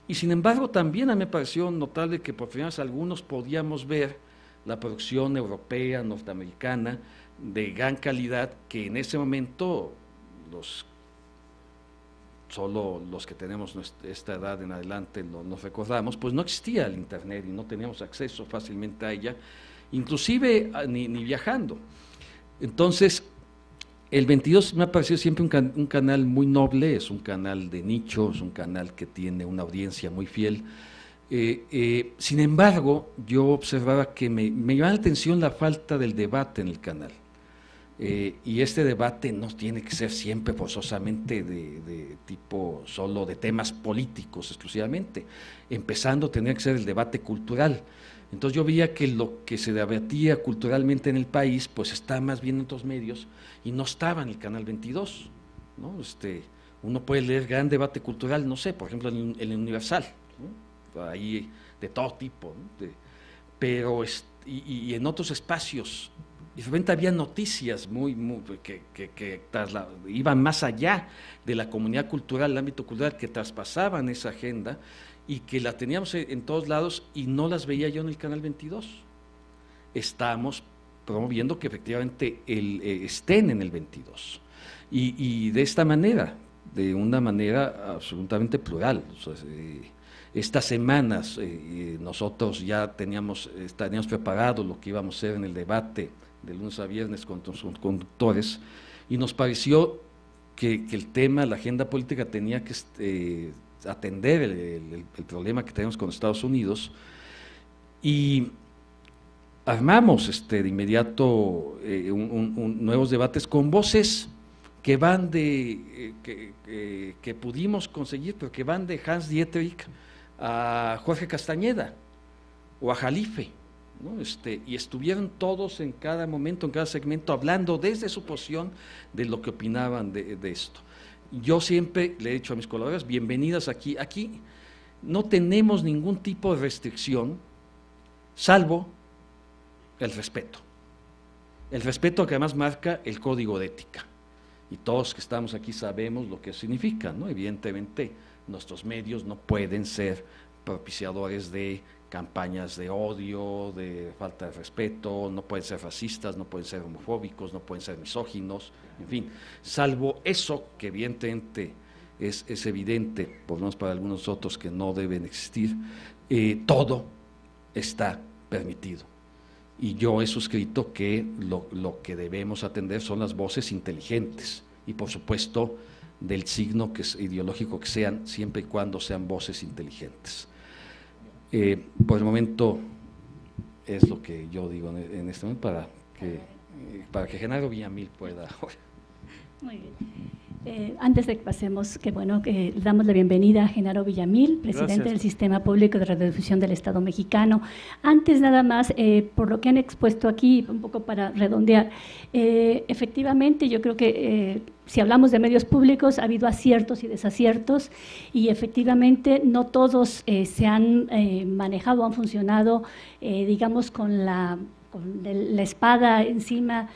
S5: y sin embargo también a mí me pareció notable que por primera vez algunos podíamos ver la producción europea, norteamericana, de gran calidad, que en ese momento solo los que tenemos esta edad en adelante nos recordamos, pues no existía el internet y no teníamos acceso fácilmente a ella, inclusive ni viajando. Entonces, el 22 me ha parecido siempre un canal muy noble, es un canal de nicho, es un canal que tiene una audiencia muy fiel. Sin embargo, yo observaba que me llamaba la atención la falta del debate en el canal. Y este debate no tiene que ser siempre forzosamente de tipo solo de temas políticos exclusivamente, empezando a tener que ser el debate cultural. Entonces yo veía que lo que se debatía culturalmente en el país pues está más bien en otros medios y no estaba en el Canal 22, ¿no? Uno puede leer gran debate cultural, no sé, por ejemplo en el Universal, ¿no? Ahí de todo tipo, ¿no? Pero y en otros espacios. Y de repente había noticias que iban más allá de la comunidad cultural, el ámbito cultural, que traspasaban esa agenda y que la teníamos en todos lados y no las veía yo en el Canal 22. Estamos promoviendo que efectivamente estén en el 22. Y de esta manera, de una manera absolutamente plural. O sea, estas semanas nosotros ya teníamos preparado lo que íbamos a hacer en el debate de lunes a viernes con los conductores, y nos pareció que el tema, la agenda política tenía que atender el problema que tenemos con Estados Unidos, y armamos de inmediato nuevos debates con voces que van que pudimos conseguir, pero que van de Hans Dietrich a Jorge Castañeda o a Jalife, ¿no? Y estuvieron todos en cada momento, en cada segmento, hablando desde su posición de lo que opinaban de esto. Yo siempre le he dicho a mis colaboradores, bienvenidas aquí. Aquí no tenemos ningún tipo de restricción, salvo el respeto. El respeto que además marca el código de ética. Y todos que estamos aquí sabemos lo que significa, ¿no? Evidentemente, nuestros medios no pueden ser propiciadores de campañas de odio, de falta de respeto, no pueden ser racistas, no pueden ser homofóbicos, no pueden ser misóginos, en fin, salvo eso que evidentemente es evidente, por lo menos para algunos otros que no deben existir, todo está permitido. Y yo he suscrito que lo que debemos atender son las voces inteligentes y por supuesto del signo ideológico que sean, siempre y cuando sean voces inteligentes. Por el momento es lo que yo digo en este momento para que Genaro Villamil pueda.
S1: Muy bien. Antes de que pasemos, que bueno, que damos la bienvenida a Genaro Villamil, presidente
S6: Gracias.
S1: del Sistema Público de Radiodifusión del Estado Mexicano. Antes nada más, por lo que han expuesto aquí, un poco para redondear, efectivamente yo creo que si hablamos de medios públicos ha habido aciertos y desaciertos y efectivamente no todos se han manejado, han funcionado, digamos, con la espada encima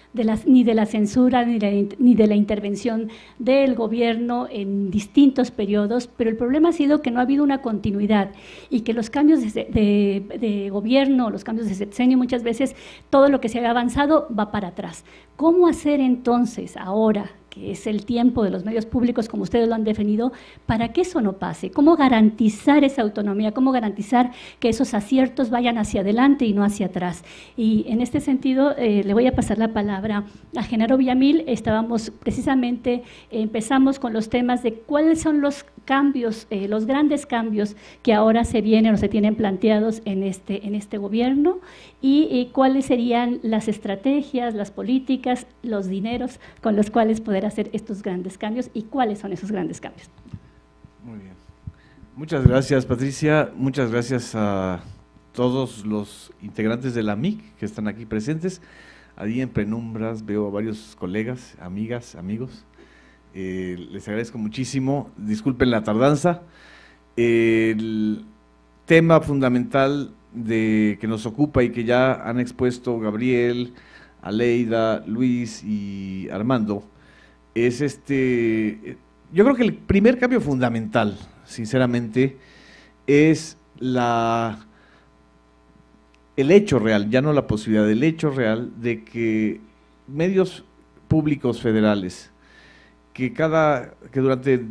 S1: ni de la censura ni de la intervención del gobierno en distintos periodos, pero el problema ha sido que no ha habido una continuidad y que los cambios de gobierno, los cambios de sexenio, muchas veces todo lo que se ha avanzado va para atrás. ¿Cómo hacer entonces ahora, que es el tiempo de los medios públicos, como ustedes lo han definido, para que eso no pase? ¿Cómo garantizar esa autonomía? ¿Cómo garantizar que esos aciertos vayan hacia adelante y no hacia atrás? Y en este sentido, le voy a pasar la palabra a Genaro Villamil. Empezamos con los temas de cuáles son los cambios, los grandes cambios que ahora se vienen o se tienen planteados en este gobierno y cuáles serían las estrategias, las políticas, los dineros con los cuales poder hacer estos grandes cambios y cuáles son esos grandes cambios.
S6: Muy bien. Muchas gracias, Patricia. Muchas gracias a todos los integrantes de la MIC que están aquí presentes. Ahí en penumbras veo a varios colegas, amigas, amigos. Les agradezco muchísimo. Disculpen la tardanza. El tema fundamental que nos ocupa y que ya han expuesto Gabriel, Aleida, Luis y Armando, es yo creo que el primer cambio fundamental, sinceramente, es el hecho real, ya no la posibilidad, el hecho real de que medios públicos federales que durante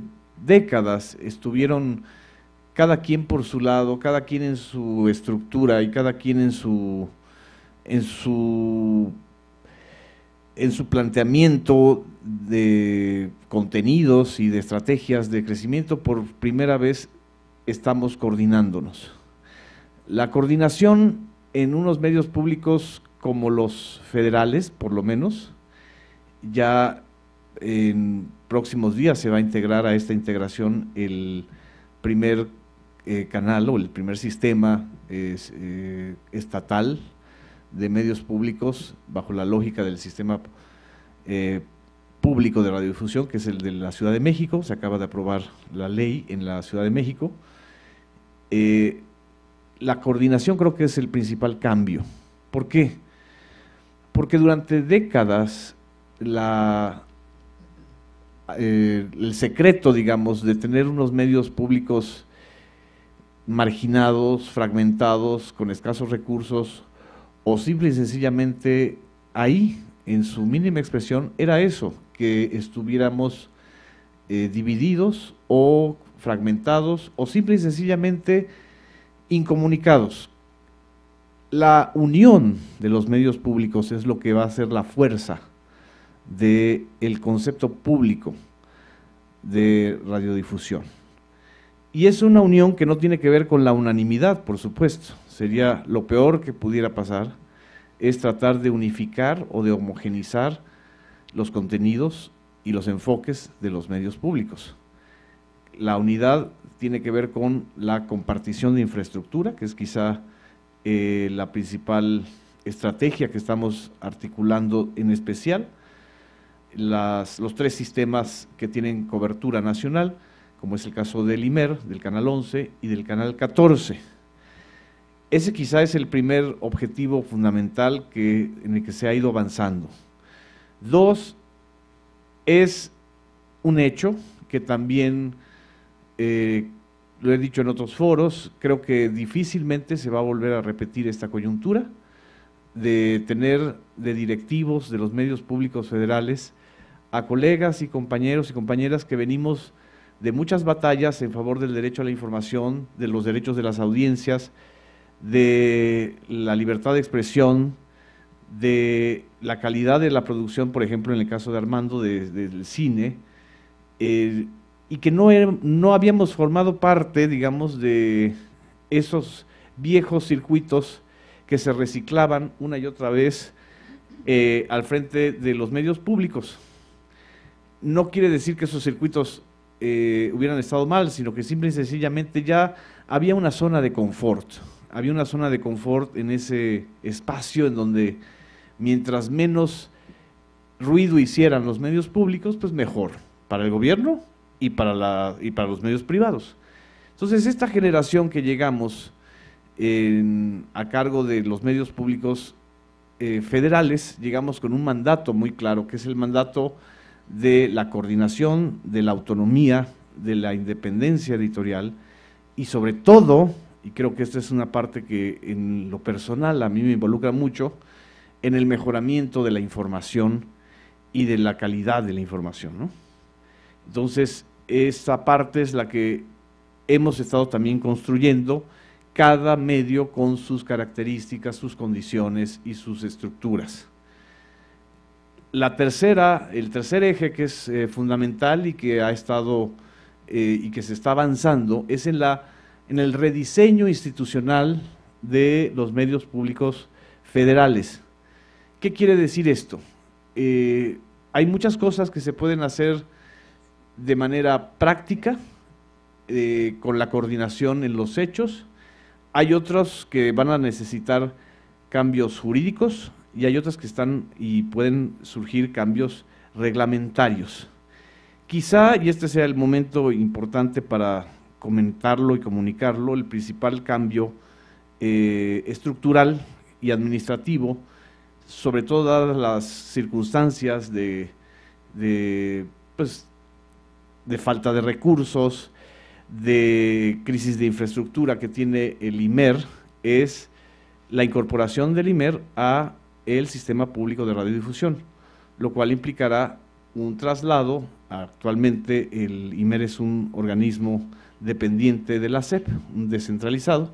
S6: décadas estuvieron cada quien por su lado, cada quien en su estructura y cada quien en su planteamiento de contenidos y de estrategias de crecimiento, por primera vez estamos coordinándonos. La coordinación en unos medios públicos como los federales, por lo menos, ya en próximos días se va a integrar a esta integración el primer canal o el primer sistema estatal de medios públicos bajo la lógica del sistema público de radiodifusión, que es el de la Ciudad de México. Se acaba de aprobar la ley en la Ciudad de México. La coordinación creo que es el principal cambio. ¿Por qué? Porque durante décadas el secreto, digamos, de tener unos medios públicos marginados, fragmentados, con escasos recursos, o simple y sencillamente ahí, en su mínima expresión, era eso, que estuviéramos divididos o fragmentados, o simple y sencillamente incomunicados. La unión de los medios públicos es lo que va a ser la fuerza del concepto público de radiodifusión. Y es una unión que no tiene que ver con la unanimidad, por supuesto. Sería lo peor que pudiera pasar, es tratar de unificar o de homogenizar los contenidos y los enfoques de los medios públicos. La unidad tiene que ver con la compartición de infraestructura, que es quizá la principal estrategia que estamos articulando, en especial los tres sistemas que tienen cobertura nacional, como es el caso del IMER, del Canal 11 y del Canal 14. Ese quizá es el primer objetivo fundamental en el que se ha ido avanzando. Dos, es un hecho que también lo he dicho en otros foros, creo que difícilmente se va a volver a repetir esta coyuntura de tener de directivos de los medios públicos federales a colegas y compañeros y compañeras que venimos de muchas batallas en favor del derecho a la información, de los derechos de las audiencias, de la libertad de expresión, de la calidad de la producción, por ejemplo, en el caso de Armando, del cine, y que no habíamos formado parte, digamos, de esos viejos circuitos que se reciclaban una y otra vez al frente de los medios públicos. No quiere decir que esos circuitos hubieran estado mal, sino que simple y sencillamente ya había una zona de confort, en ese espacio en donde mientras menos ruido hicieran los medios públicos, pues mejor, para el gobierno y para los medios privados. Entonces, esta generación que llegamos a cargo de los medios públicos federales, llegamos con un mandato muy claro, que es el mandato de la coordinación, de la autonomía, de la independencia editorial y sobre todo, y creo que esta es una parte que en lo personal a mí me involucra mucho, en el mejoramiento de la información y de la calidad de la información, ¿no? Entonces, esta parte es la que hemos estado también construyendo, cada medio con sus características, sus condiciones y sus estructuras. El tercer eje que es fundamental y que ha estado y que se está avanzando es en el rediseño institucional de los medios públicos federales. ¿Qué quiere decir esto? Hay muchas cosas que se pueden hacer de manera práctica, con la coordinación en los hechos. Hay otros que van a necesitar cambios jurídicos y hay otras que están y pueden surgir cambios reglamentarios. Quizá, y este sea el momento importante para comentarlo y comunicarlo, el principal cambio estructural y administrativo, sobre todo dadas las circunstancias de falta de recursos, de crisis de infraestructura que tiene el IMER, es la incorporación del IMER a el Sistema Público de Radiodifusión, lo cual implicará un traslado. Actualmente el IMER es un organismo dependiente de la SEP, un descentralizado,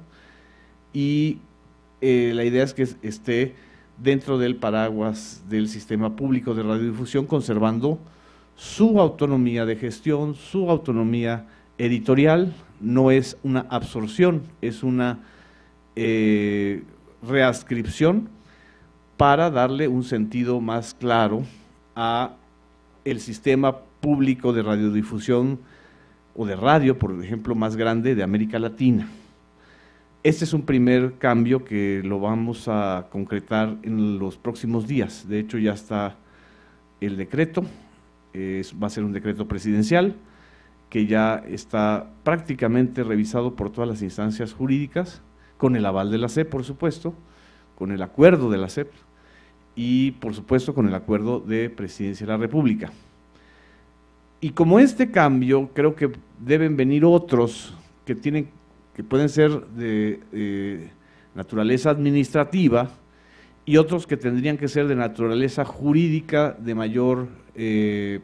S6: y la idea es que esté dentro del paraguas del Sistema Público de Radiodifusión, conservando su autonomía de gestión, su autonomía editorial. No es una absorción, es una readscripción para darle un sentido más claro a el sistema público de radiodifusión o de radio, por ejemplo, más grande de América Latina. Este es un primer cambio que lo vamos a concretar en los próximos días. De hecho, ya está el decreto, va a ser un decreto presidencial que ya está prácticamente revisado por todas las instancias jurídicas, con el aval de la SEP, por supuesto, con el acuerdo de la SEP y, por supuesto, con el acuerdo de Presidencia de la República. Y como este cambio, creo que deben venir otros que pueden ser de naturaleza administrativa y otros que tendrían que ser de naturaleza jurídica de mayor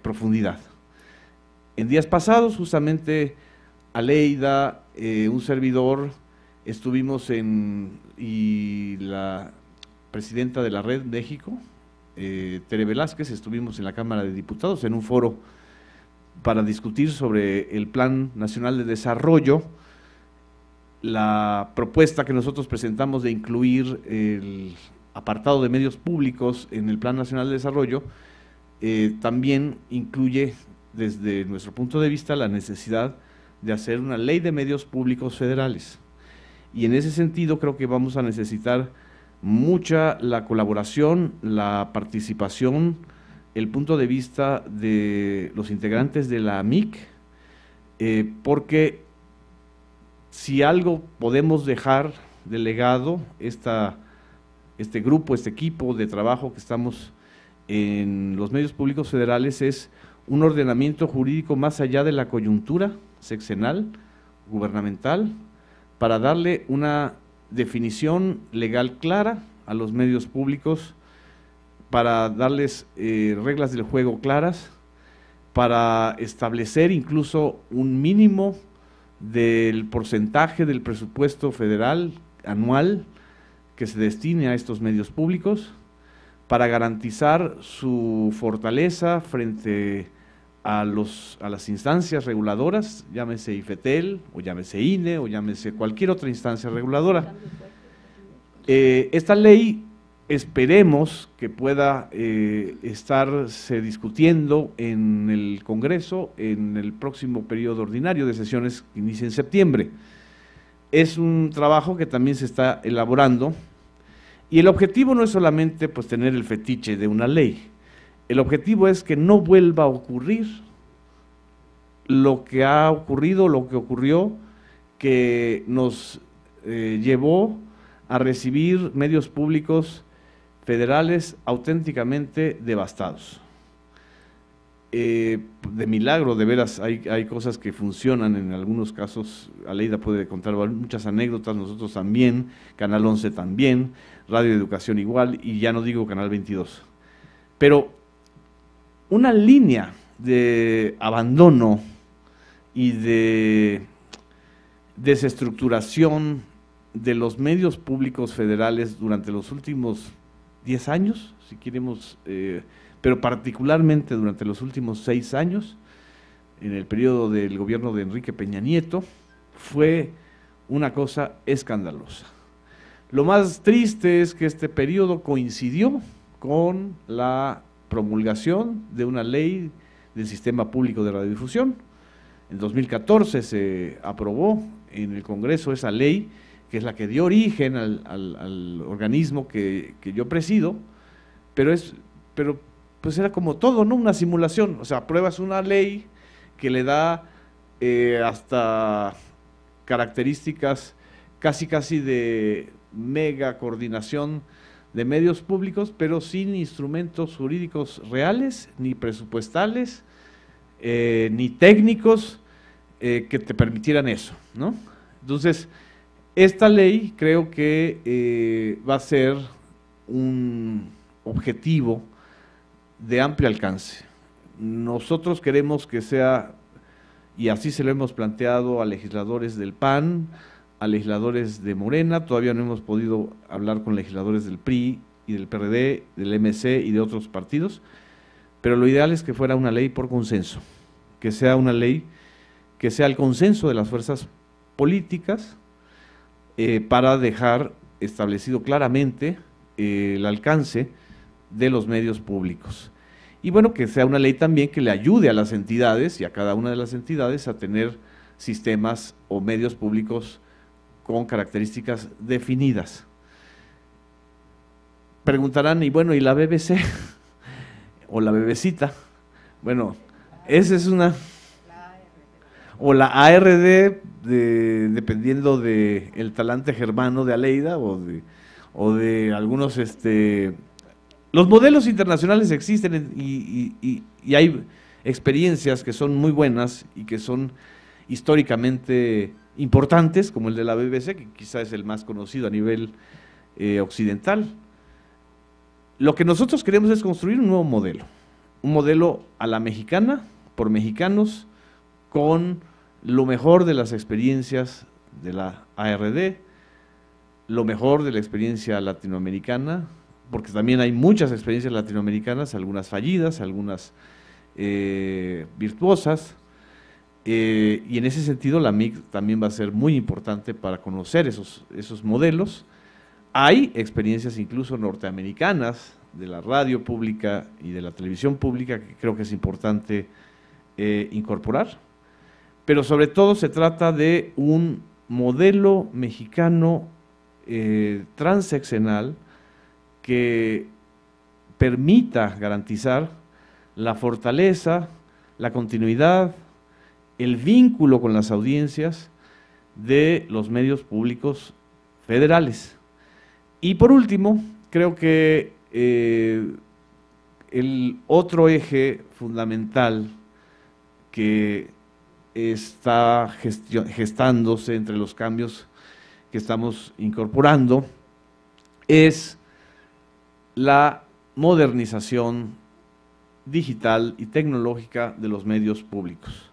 S6: profundidad. En días pasados, justamente, Aleida, un servidor, estuvimos y la presidenta de la Red México, Tere Velázquez, estuvimos en la Cámara de Diputados en un foro para discutir sobre el Plan Nacional de Desarrollo, la propuesta que nosotros presentamos de incluir el apartado de medios públicos en el Plan Nacional de Desarrollo, también incluye, desde nuestro punto de vista, la necesidad de hacer una ley de medios públicos federales. Y en ese sentido creo que vamos a necesitar mucha la colaboración, la participación, el punto de vista de los integrantes de la AMIC, porque si algo podemos dejar de legado, este grupo, este equipo de trabajo que estamos en los medios públicos federales, es un ordenamiento jurídico más allá de la coyuntura sexenal, gubernamental para darle una definición legal clara a los medios públicos, para darles reglas del juego claras, para establecer incluso un mínimo del porcentaje del presupuesto federal anual que se destine a estos medios públicos, para garantizar su fortaleza frente a las instancias reguladoras, llámese IFETEL, o llámese INE, o llámese cualquier otra instancia reguladora. Esta ley esperemos que pueda estarse discutiendo en el Congreso en el próximo periodo ordinario de sesiones que inicia en septiembre. Es un trabajo que también se está elaborando y el objetivo no es solamente pues tener el fetiche de una ley, el objetivo es que no vuelva a ocurrir lo que ha ocurrido, lo que ocurrió, que nos llevó a recibir medios públicos federales auténticamente devastados. De milagro, de veras, hay cosas que funcionan en algunos casos. Aleida puede contar muchas anécdotas, nosotros también, Canal 11 también, Radio Educación igual, y ya no digo Canal 22. Pero una línea de abandono y de desestructuración de los medios públicos federales durante los últimos 10 años, si queremos, pero particularmente durante los últimos 6 años, en el periodo del gobierno de Enrique Peña Nieto, fue una cosa escandalosa. Lo más triste es que este periodo coincidió con la promulgación de una ley del Sistema Público de Radiodifusión. En 2014 se aprobó en el Congreso esa ley, que es la que dio origen al organismo que yo presido, pero pues era como todo, ¿no? Una simulación, o sea, apruebas una ley que le da hasta características casi de mega coordinación de medios públicos, pero sin instrumentos jurídicos reales, ni presupuestales, ni técnicos que te permitieran eso, ¿no? Entonces, esta ley creo que va a ser un objetivo de amplio alcance. Nosotros queremos que sea, y así se lo hemos planteado a legisladores del PAN, a legisladores de Morena, todavía no hemos podido hablar con legisladores del PRI y del PRD, del MC y de otros partidos, pero lo ideal es que fuera una ley por consenso, que sea una ley que sea el consenso de las fuerzas políticas, para dejar establecido claramente el alcance de los medios públicos. Y bueno, que sea una ley también que le ayude a las entidades y a cada una de las entidades a tener sistemas o medios públicos con características definidas. Preguntarán, y bueno, ¿y la BBC? ¿O la bebecita? Bueno, esa es una… O la ARD, dependiendo del talante germano de Aleida o de algunos… Los modelos internacionales existen y hay experiencias que son muy buenas y que son históricamente importantes, como el de la BBC, que quizá es el más conocido a nivel occidental. Lo que nosotros queremos es construir un modelo a la mexicana, por mexicanos, con lo mejor de las experiencias de la ARD, lo mejor de la experiencia latinoamericana, porque también hay muchas experiencias latinoamericanas, algunas fallidas, algunas virtuosas, y en ese sentido la MIC también va a ser muy importante para conocer esos modelos. Hay experiencias incluso norteamericanas de la radio pública y de la televisión pública que creo que es importante incorporar, pero sobre todo se trata de un modelo mexicano transeccional que permita garantizar la fortaleza, la continuidad, el vínculo con las audiencias de los medios públicos federales. Y por último, creo que el otro eje fundamental que está gestándose entre los cambios que estamos incorporando es la modernización digital y tecnológica de los medios públicos.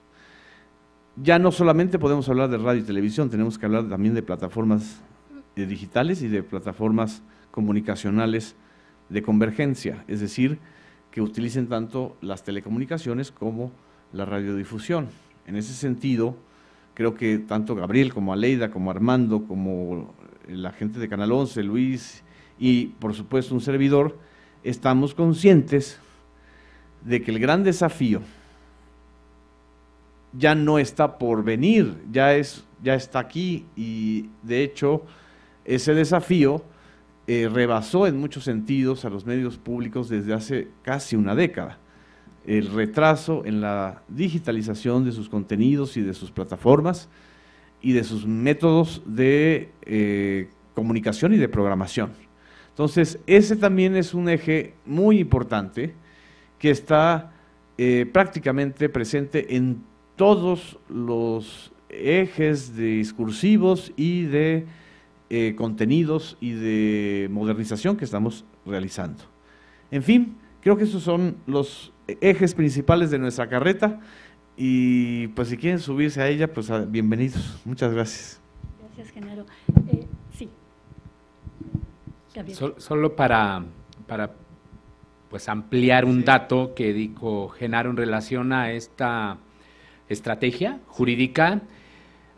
S6: Ya no solamente podemos hablar de radio y televisión, tenemos que hablar también de plataformas digitales y de plataformas comunicacionales de convergencia, es decir, que utilicen tanto las telecomunicaciones como la radiodifusión. En ese sentido, creo que tanto Gabriel como Aleida, como Armando, como la gente de Canal 11, Luis y por supuesto un servidor, estamos conscientes de que el gran desafío ya no está por venir, ya está aquí, y de hecho ese desafío rebasó en muchos sentidos a los medios públicos desde hace casi una década. El retraso en la digitalización de sus contenidos y de sus plataformas y de sus métodos de comunicación y de programación. Entonces, ese también es un eje muy importante que está prácticamente presente en todos los ejes discursivos y de contenidos y de modernización que estamos realizando. En fin, creo que esos son los ejes principales de nuestra carreta y pues si quieren subirse a ella, pues bienvenidos. Muchas gracias.
S1: Gracias, Genaro. Sí.
S3: Solo para pues ampliar un dato que dijo Genaro en relación a esta estrategia jurídica,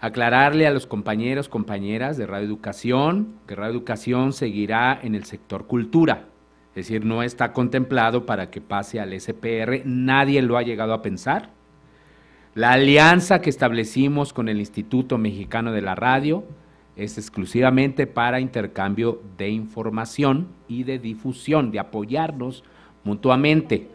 S3: aclararle a los compañeros, compañeras de Radio Educación, que Radio Educación seguirá en el sector cultura, es decir, no está contemplado para que pase al SPR, nadie lo ha llegado a pensar. La alianza que establecimos con el Instituto Mexicano de la Radio es exclusivamente para intercambio de información y de difusión, de apoyarnos mutuamente.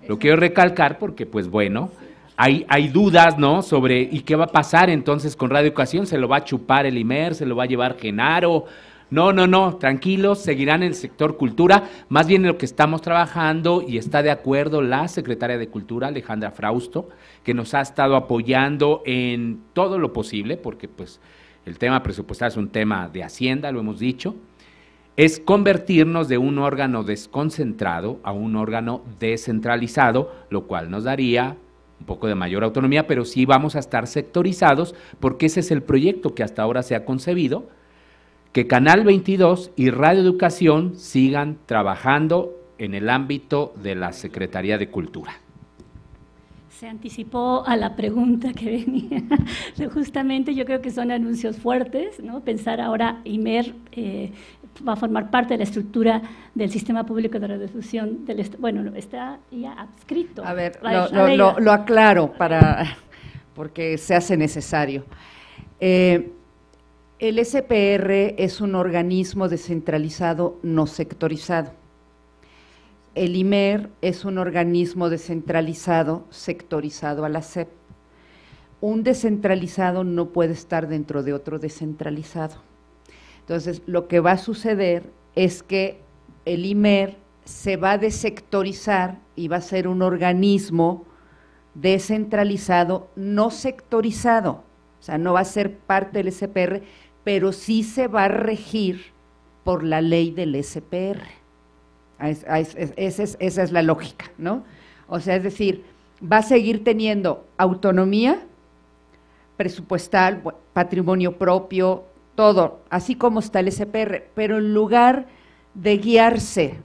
S3: Lo quiero recalcar porque, pues bueno, hay dudas, ¿no?, sobre ¿y qué va a pasar entonces con Radio Educación? ¿Se lo va a chupar el IMER? ¿Se lo va a llevar Genaro? No, tranquilos, seguirán en el sector cultura, más bien en lo que estamos trabajando y está de acuerdo la secretaria de Cultura, Alejandra Frausto, que nos ha estado apoyando en todo lo posible, porque pues el tema presupuestario es un tema de Hacienda, lo hemos dicho, es convertirnos de un órgano desconcentrado a un órgano descentralizado, lo cual nos daría un poco de mayor autonomía, pero sí vamos a estar sectorizados, porque ese es el proyecto que hasta ahora se ha concebido, que Canal 22 y Radio Educación sigan trabajando en el ámbito de la Secretaría de Cultura.
S1: Se anticipó a la pregunta que venía. Justamente yo creo que son anuncios fuertes, ¿no? Pensar ahora IMER va a formar parte de la estructura del Sistema Público de Radiodifusión, bueno, está ya adscrito.
S2: A ver, lo aclaro porque se hace necesario. El SPR es un organismo descentralizado no sectorizado. El IMER es un organismo descentralizado sectorizado a la SEP. Un descentralizado no puede estar dentro de otro descentralizado. Entonces, lo que va a suceder es que el IMER se va a desectorizar y va a ser un organismo descentralizado no sectorizado. O sea, no va a ser parte del SPR, pero sí se va a regir por la ley del SPR. Esa es la lógica, ¿no? O sea, es decir, va a seguir teniendo autonomía presupuestal, patrimonio propio, todo, así como está el SPR, pero en lugar de guiarse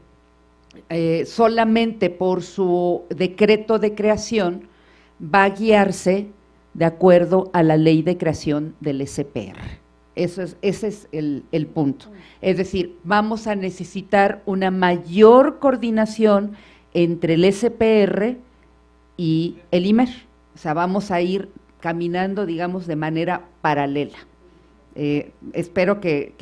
S2: solamente por su decreto de creación, va a guiarse de acuerdo a la ley de creación del SPR. Ese es el punto. Es decir, vamos a necesitar una mayor coordinación entre el SPR y el IMER. O sea, vamos a ir caminando, digamos, de manera paralela. Espero que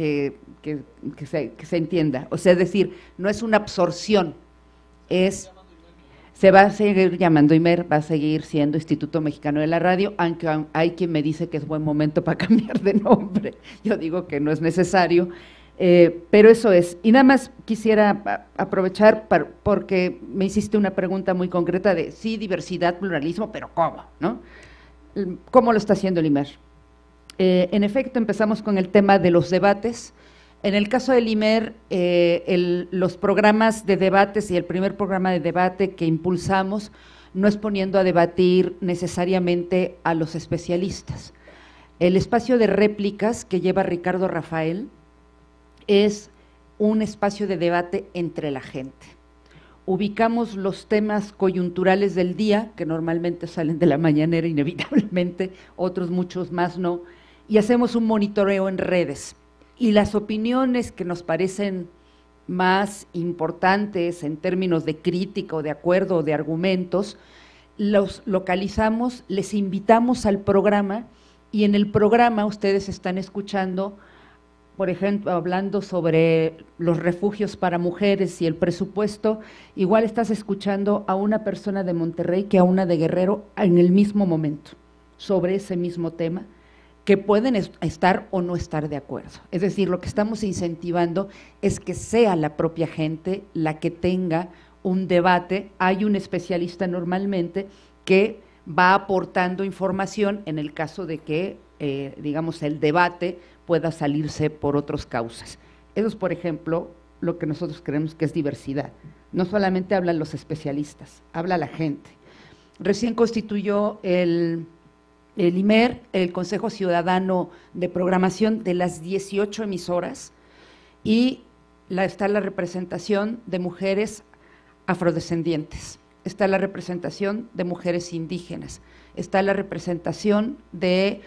S2: se entienda. O sea, es decir, no es una absorción, se va a seguir llamando IMER, va a seguir siendo Instituto Mexicano de la Radio, aunque hay quien me dice que es buen momento para cambiar de nombre. Yo digo que no es necesario, pero eso es. Y nada más quisiera aprovechar porque me hiciste una pregunta muy concreta de sí, diversidad, pluralismo, pero ¿cómo?, ¿no? ¿cómo lo está haciendo el IMER? En efecto, empezamos con el tema de los debates. En el caso del IMER, los programas de debates y el primer programa de debate que impulsamos no es poniendo a debatir necesariamente a los especialistas. El espacio de réplicas que lleva Ricardo Rafael es un espacio de debate entre la gente. Ubicamos los temas coyunturales del día, que normalmente salen de la mañanera inevitablemente, otros muchos más no, y hacemos un monitoreo en redes. Y las opiniones que nos parecen más importantes en términos de crítica o de acuerdo o de argumentos, los localizamos, les invitamos al programa y en el programa ustedes están escuchando, por ejemplo, hablando sobre los refugios para mujeres y el presupuesto, igual estás escuchando a una persona de Monterrey que a una de Guerrero en el mismo momento, sobre ese mismo tema, que pueden estar o no estar de acuerdo. Es decir, lo que estamos incentivando es que sea la propia gente la que tenga un debate. Hay un especialista normalmente que va aportando información en el caso de que, digamos, el debate pueda salirse por otras causas. Eso es, por ejemplo, lo que nosotros creemos que es diversidad. No solamente hablan los especialistas, habla la gente. Recién constituyó el IMER, el Consejo Ciudadano de Programación de las 18 emisoras y está la representación de mujeres afrodescendientes, está la representación de mujeres indígenas, está la representación de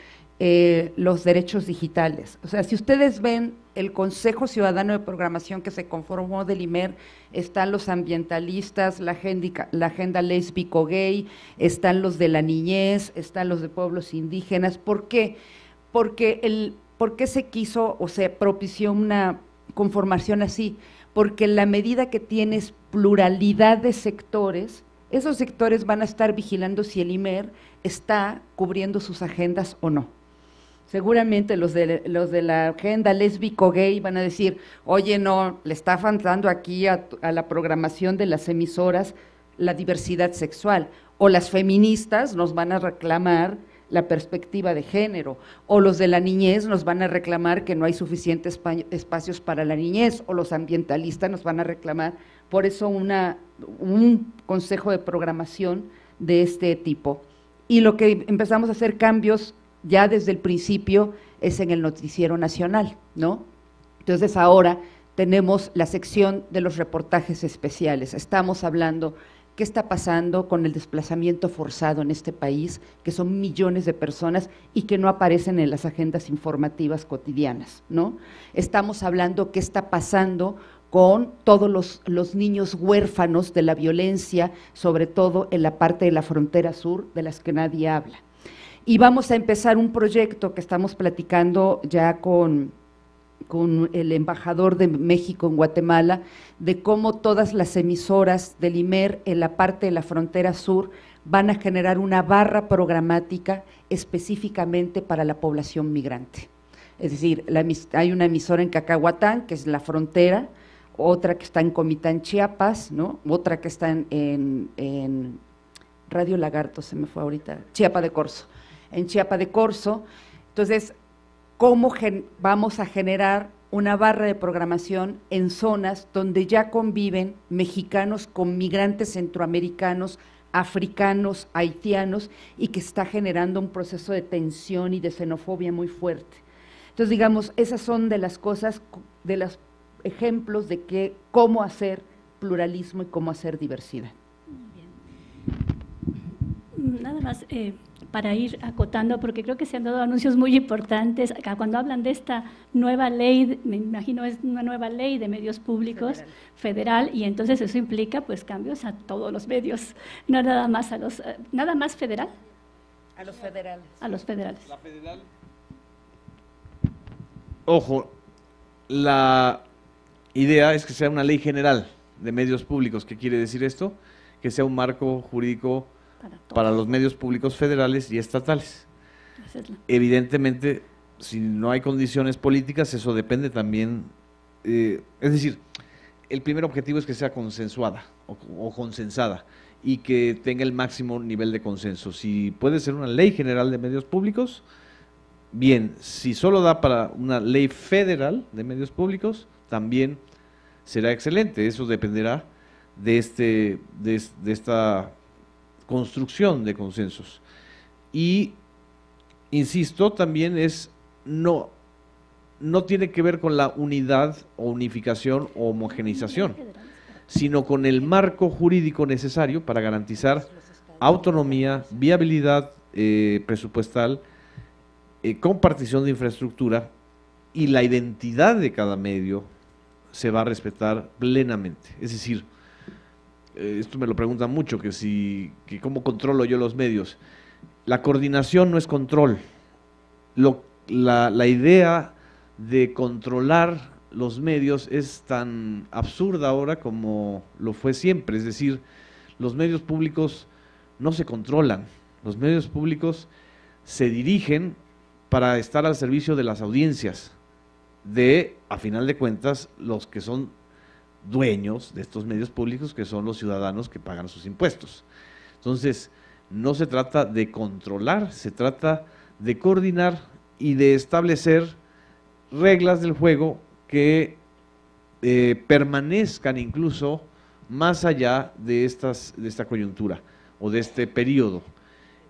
S2: los derechos digitales. O sea, si ustedes ven el Consejo Ciudadano de Programación que se conformó del IMER, están los ambientalistas, la agenda lésbico-gay, están los de la niñez, están los de pueblos indígenas. ¿Por qué? ¿Por qué se quiso o se propició una conformación así? Porque en la medida que tienes pluralidad de sectores, esos sectores van a estar vigilando si el IMER está cubriendo sus agendas o no. Seguramente los de la agenda lésbico-gay van a decir, oye, no, le está faltando aquí a la programación de las emisoras la diversidad sexual, o las feministas nos van a reclamar la perspectiva de género, o los de la niñez nos van a reclamar que no hay suficientes espacios para la niñez, o los ambientalistas nos van a reclamar, por eso un consejo de programación de este tipo. Y lo que empezamos a hacer cambios ya desde el principio es en el noticiero nacional, ¿no? Entonces ahora tenemos la sección de los reportajes especiales, estamos hablando qué está pasando con el desplazamiento forzado en este país, que son millones de personas y que no aparecen en las agendas informativas cotidianas, ¿no? Estamos hablando qué está pasando con todos los niños huérfanos de la violencia, sobre todo en la parte de la frontera sur, de las que nadie habla. Y vamos a empezar un proyecto que estamos platicando ya con el embajador de México en Guatemala, de cómo todas las emisoras del IMER en la parte de la frontera sur van a generar una barra programática específicamente para la población migrante. Es decir, hay una emisora en Cacahuatán, que es la frontera, otra que está en Comitán, Chiapas, ¿no? Otra que está en Radio Lagarto, se me fue ahorita, Chiapa de Corzo. En Chiapa de Corzo. Entonces, ¿cómo vamos a generar una barra de programación en zonas donde ya conviven mexicanos con migrantes centroamericanos, africanos, haitianos, y que está generando un proceso de tensión y de xenofobia muy fuerte? Entonces, digamos, esas son de las cosas, de los ejemplos de cómo hacer pluralismo y cómo hacer diversidad.
S1: Nada más, para ir acotando, porque creo que se han dado anuncios muy importantes, cuando hablan de esta nueva ley, me imagino es una nueva ley de medios públicos federal, y entonces eso implica pues cambios a todos los medios, no nada más nada más federal.
S2: A los federales.
S1: A los federales.
S6: La federal. Ojo, la idea es que sea una ley general de medios públicos. ¿Qué quiere decir esto? Que sea un marco jurídico para los medios públicos federales y estatales. Evidentemente, si no hay condiciones políticas, eso depende también, es decir, el primer objetivo es que sea consensuada o consensada, y que tenga el máximo nivel de consenso. Si puede ser una ley general de medios públicos, bien. Si solo da para una ley federal de medios públicos, también será excelente. Eso dependerá de esta construcción de consensos. Y, insisto, también no tiene que ver con la unidad o unificación o homogeneización, sino con el marco jurídico necesario para garantizar autonomía, viabilidad presupuestal, compartición de infraestructura, y la identidad de cada medio se va a respetar plenamente. Es decir, esto me lo preguntan mucho, que cómo controlo yo los medios. La coordinación no es control. La idea de controlar los medios es tan absurda ahora como lo fue siempre. Es decir, los medios públicos no se controlan, los medios públicos se dirigen para estar al servicio de las audiencias, a final de cuentas, los que son dueños de estos medios públicos, que son los ciudadanos que pagan sus impuestos. Entonces, no se trata de controlar, se trata de coordinar y de establecer reglas del juego que permanezcan incluso más allá de esta coyuntura o de este periodo.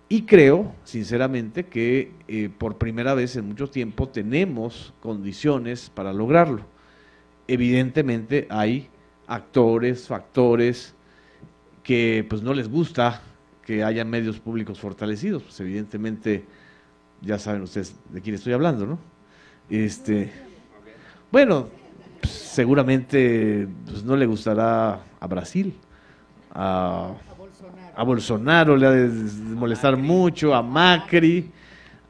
S6: Y creo, sinceramente, que por primera vez en mucho tiempo tenemos condiciones para lograrlo. Evidentemente hay actores, factores que pues no les gusta que haya medios públicos fortalecidos, pues evidentemente ya saben ustedes de quién estoy hablando, ¿no? Bueno, pues, seguramente pues, no le gustará a Brasil, a Bolsonaro le ha de molestar mucho, a Macri,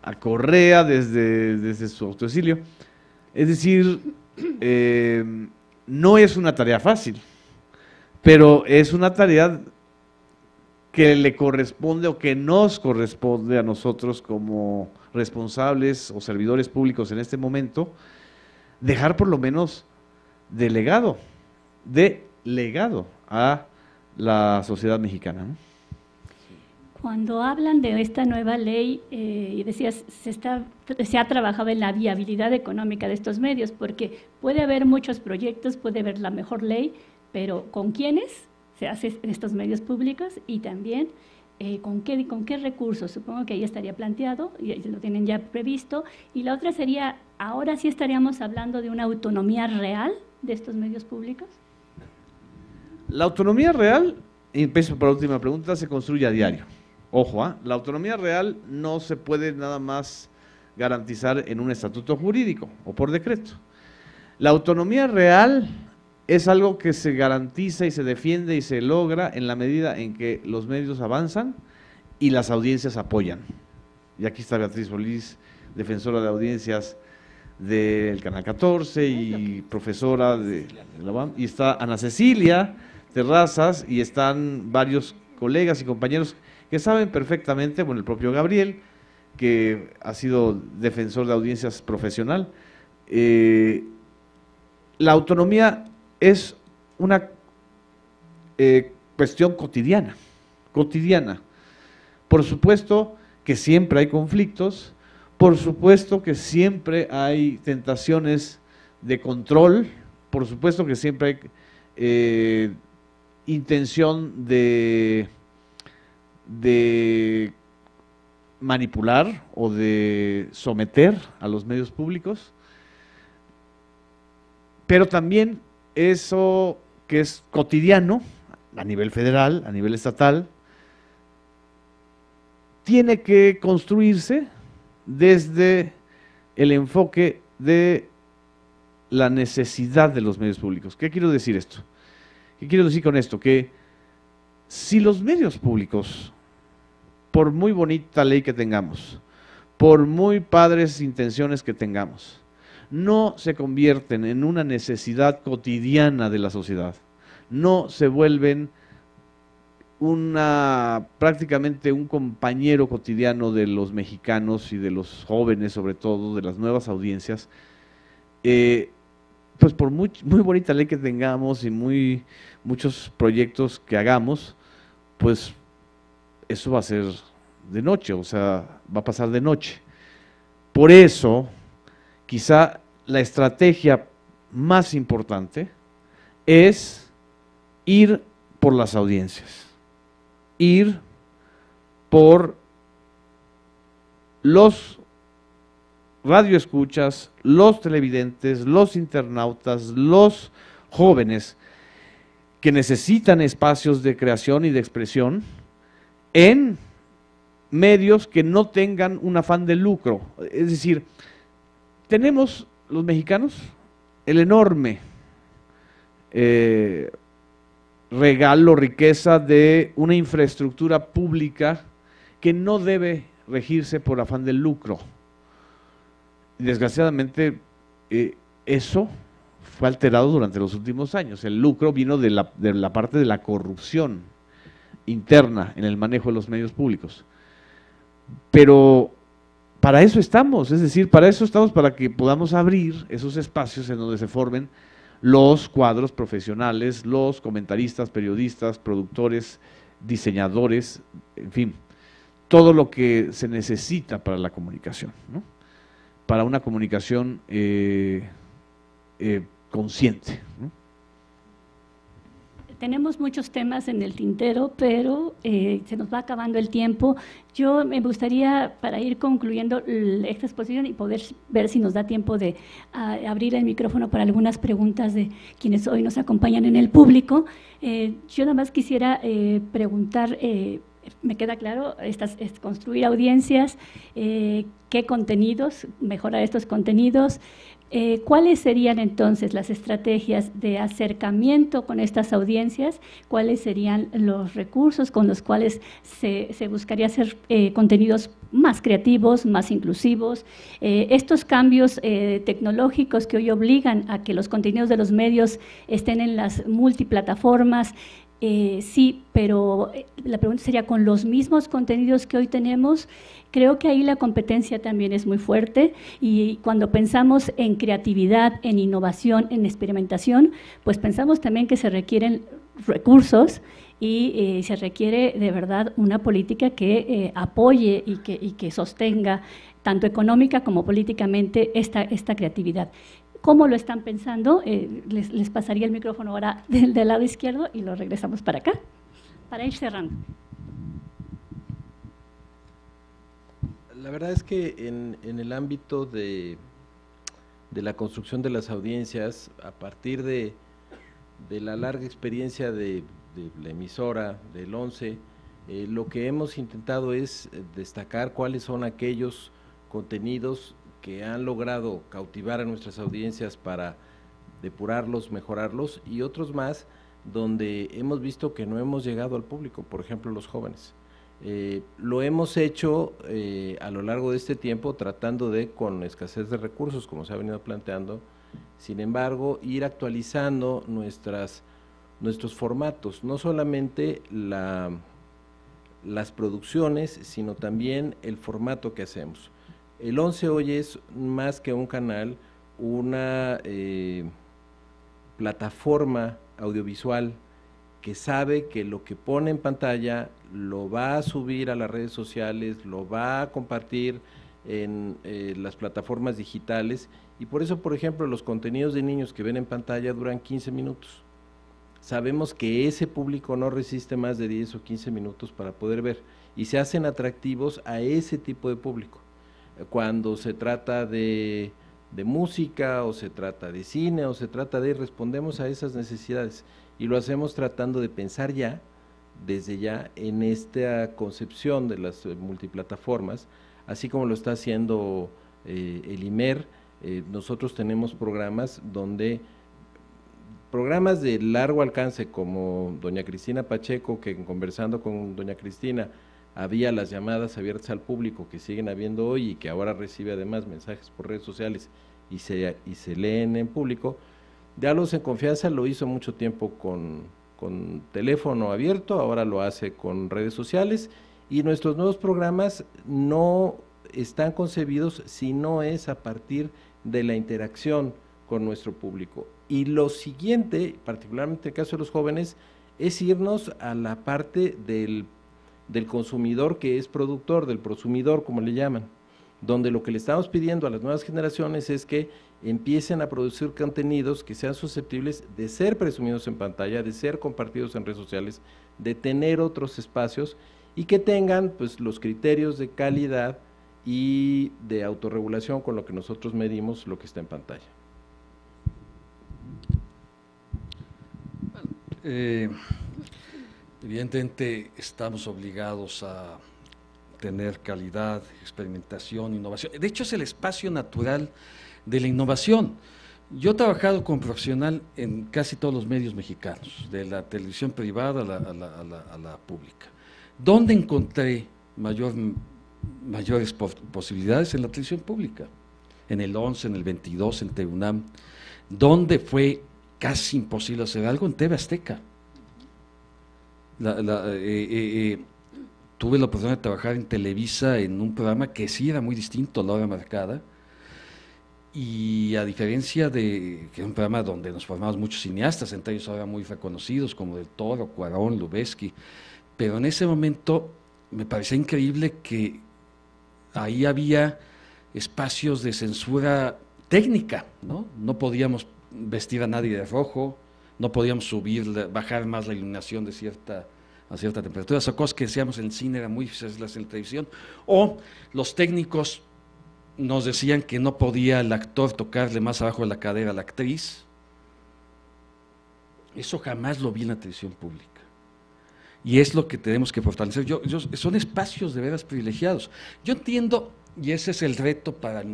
S6: a Correa desde su autoexilio. Es decir, no es una tarea fácil, pero es una tarea que le corresponde o que nos corresponde a nosotros como responsables o servidores públicos en este momento, dejar por lo menos de legado a la sociedad mexicana, ¿no?
S1: Cuando hablan de esta nueva ley, y decías, se ha trabajado en la viabilidad económica de estos medios, porque puede haber muchos proyectos, puede haber la mejor ley, pero ¿con quiénes se hacen estos medios públicos? Y también, ¿con qué recursos? Supongo que ahí estaría planteado, y lo tienen ya previsto. Y la otra sería, ¿ahora sí estaríamos hablando de una autonomía real de estos medios públicos?
S6: La autonomía real, y empiezo por la última pregunta, se construye a diario. Ojo, la autonomía real no se puede nada más garantizar en un estatuto jurídico o por decreto. La autonomía real es algo que se garantiza y se defiende y se logra en la medida en que los medios avanzan y las audiencias apoyan. Y aquí está Beatriz Solís, defensora de audiencias del Canal 14 y profesora de la UAM, y está Ana Cecilia Terrazas, y están varios colegas y compañeros que saben perfectamente, bueno, el propio Gabriel, que ha sido defensor de audiencias profesional. La autonomía es una cuestión cotidiana. Por supuesto que siempre hay conflictos, por supuesto que siempre hay tentaciones de control, por supuesto que siempre hay intención de manipular o de someter a los medios públicos, pero también eso que es cotidiano a nivel federal, a nivel estatal, tiene que construirse desde el enfoque de la necesidad de los medios públicos. ¿Qué quiero decir esto? ¿Qué quiero decir con esto? Que si los medios públicos, por muy bonita ley que tengamos, por muy padres intenciones que tengamos, no se convierten en una necesidad cotidiana de la sociedad, no se vuelven prácticamente un compañero cotidiano de los mexicanos y de los jóvenes, sobre todo, de las nuevas audiencias, pues por muy bonita ley que tengamos y muchos proyectos que hagamos, pues eso va a ser de noche, o sea, va a pasar de noche. Por eso, quizá la estrategia más importante es ir por las audiencias, ir por los radioescuchas, los televidentes, los internautas, los jóvenes que necesitan espacios de creación y de expresión en medios que no tengan un afán de lucro. Es decir, tenemos los mexicanos el enorme regalo, riqueza de una infraestructura pública que no debe regirse por afán de lucro. Desgraciadamente, eso fue alterado durante los últimos años. El lucro vino de la parte de la corrupción interna en el manejo de los medios públicos. Pero para eso estamos, es decir, para eso estamos, para que podamos abrir esos espacios en donde se formen los cuadros profesionales, los comentaristas, periodistas, productores, diseñadores, en fin, todo lo que se necesita para la comunicación, ¿no? Para una comunicación consciente, ¿no?
S1: Tenemos muchos temas en el tintero, pero se nos va acabando el tiempo. Yo me gustaría, para ir concluyendo esta exposición y poder ver si nos da tiempo de abrir el micrófono para algunas preguntas de quienes hoy nos acompañan en el público, yo nada más quisiera preguntar, me queda claro, es construir audiencias, qué contenidos, mejorar estos contenidos. ¿Cuáles serían entonces las estrategias de acercamiento con estas audiencias? ¿Cuáles serían los recursos con los cuales se buscaría hacer contenidos más creativos, más inclusivos? Estos cambios tecnológicos que hoy obligan a que los contenidos de los medios estén en las multiplataformas, sí, pero la pregunta sería, ¿con los mismos contenidos que hoy tenemos? Creo que ahí la competencia también es muy fuerte, y cuando pensamos en creatividad, en innovación, en experimentación, pues pensamos también que se requieren recursos y se requiere de verdad una política que apoye y que sostenga tanto económica como políticamente esta creatividad. ¿Cómo lo están pensando? Les pasaría el micrófono ahora del lado izquierdo y lo regresamos para acá, para ir cerrando.
S4: La verdad es que en el ámbito de la construcción de las audiencias, a partir de la larga experiencia de la emisora, del 11, lo que hemos intentado es destacar cuáles son aquellos contenidos que han logrado cautivar a nuestras audiencias para depurarlos, mejorarlos, y otros más donde hemos visto que no hemos llegado al público, por ejemplo los jóvenes. Lo hemos hecho a lo largo de este tiempo tratando de, con escasez de recursos, como se ha venido planteando, sin embargo, ir actualizando nuestros formatos, no solamente las producciones, sino también el formato que hacemos. El 11 hoy es más que un canal, una plataforma audiovisual que sabe que lo que pone en pantalla lo va a subir a las redes sociales, lo va a compartir en las plataformas digitales, y por eso, por ejemplo, los contenidos de niños que ven en pantalla duran 15 minutos. Sabemos que ese público no resiste más de 10 o 15 minutos para poder ver, y se hacen atractivos a ese tipo de público. Cuando se trata de música, o se trata de cine, o se trata respondemos a esas necesidades, y lo hacemos tratando de pensar desde ya, en esta concepción de las multiplataformas, así como lo está haciendo el IMER. Nosotros tenemos programas de largo alcance, como doña Cristina Pacheco, que conversando con doña Cristina había las llamadas abiertas al público que siguen habiendo hoy, y que ahora recibe además mensajes por redes sociales y se leen en público. Diálogos en Confianza lo hizo mucho tiempo con teléfono abierto, ahora lo hace con redes sociales, y nuestros nuevos programas no están concebidos si no es a partir de la interacción con nuestro público. Y lo siguiente, particularmente en el caso de los jóvenes, es irnos a la parte del consumidor que es productor, del prosumidor, como le llaman, donde lo que le estamos pidiendo a las nuevas generaciones es que empiecen a producir contenidos que sean susceptibles de ser presumidos en pantalla, de ser compartidos en redes sociales, de tener otros espacios y que tengan pues los criterios de calidad y de autorregulación con lo que nosotros medimos lo que está en pantalla.
S5: Evidentemente estamos obligados a tener calidad, experimentación, innovación. De hecho, es el espacio natural de la innovación. Yo he trabajado como profesional en casi todos los medios mexicanos, de la televisión privada a la pública. ¿Dónde encontré mayores posibilidades? En la televisión pública, en el 11, en el 22, en TV UNAM. ¿Dónde fue casi imposible hacer algo? En TV Azteca. Tuve la oportunidad de trabajar en Televisa en un programa que sí era muy distinto a la hora marcada, y a diferencia de que era un programa donde nos formamos muchos cineastas, entre ellos ahora muy reconocidos como Del Toro, Cuarón, Lubezki, pero en ese momento me parecía increíble que ahí había espacios de censura técnica, ¿no? No podíamos vestir a nadie de rojo, no podíamos bajar más la iluminación de a cierta temperatura, esas cosas que decíamos en el cine eran muy difíciles en la televisión, o los técnicos nos decían que no podía el actor tocarle más abajo de la cadera a la actriz. Eso jamás lo vi en la televisión pública, y es lo que tenemos que fortalecer. Son espacios de veras privilegiados. Yo entiendo, y ese es el reto para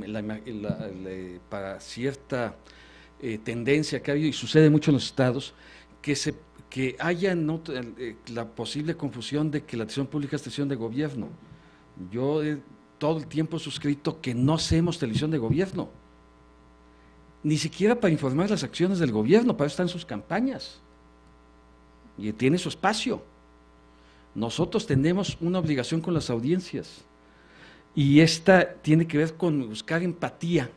S5: cierta tendencia que ha habido, y sucede mucho en los estados, que haya la posible confusión de que la televisión pública es televisión de gobierno. Yo todo el tiempo he suscrito que no hacemos televisión de gobierno, ni siquiera para informar las acciones del gobierno, para eso están sus campañas, y tiene su espacio. Nosotros tenemos una obligación con las audiencias, y esta tiene que ver con buscar empatía.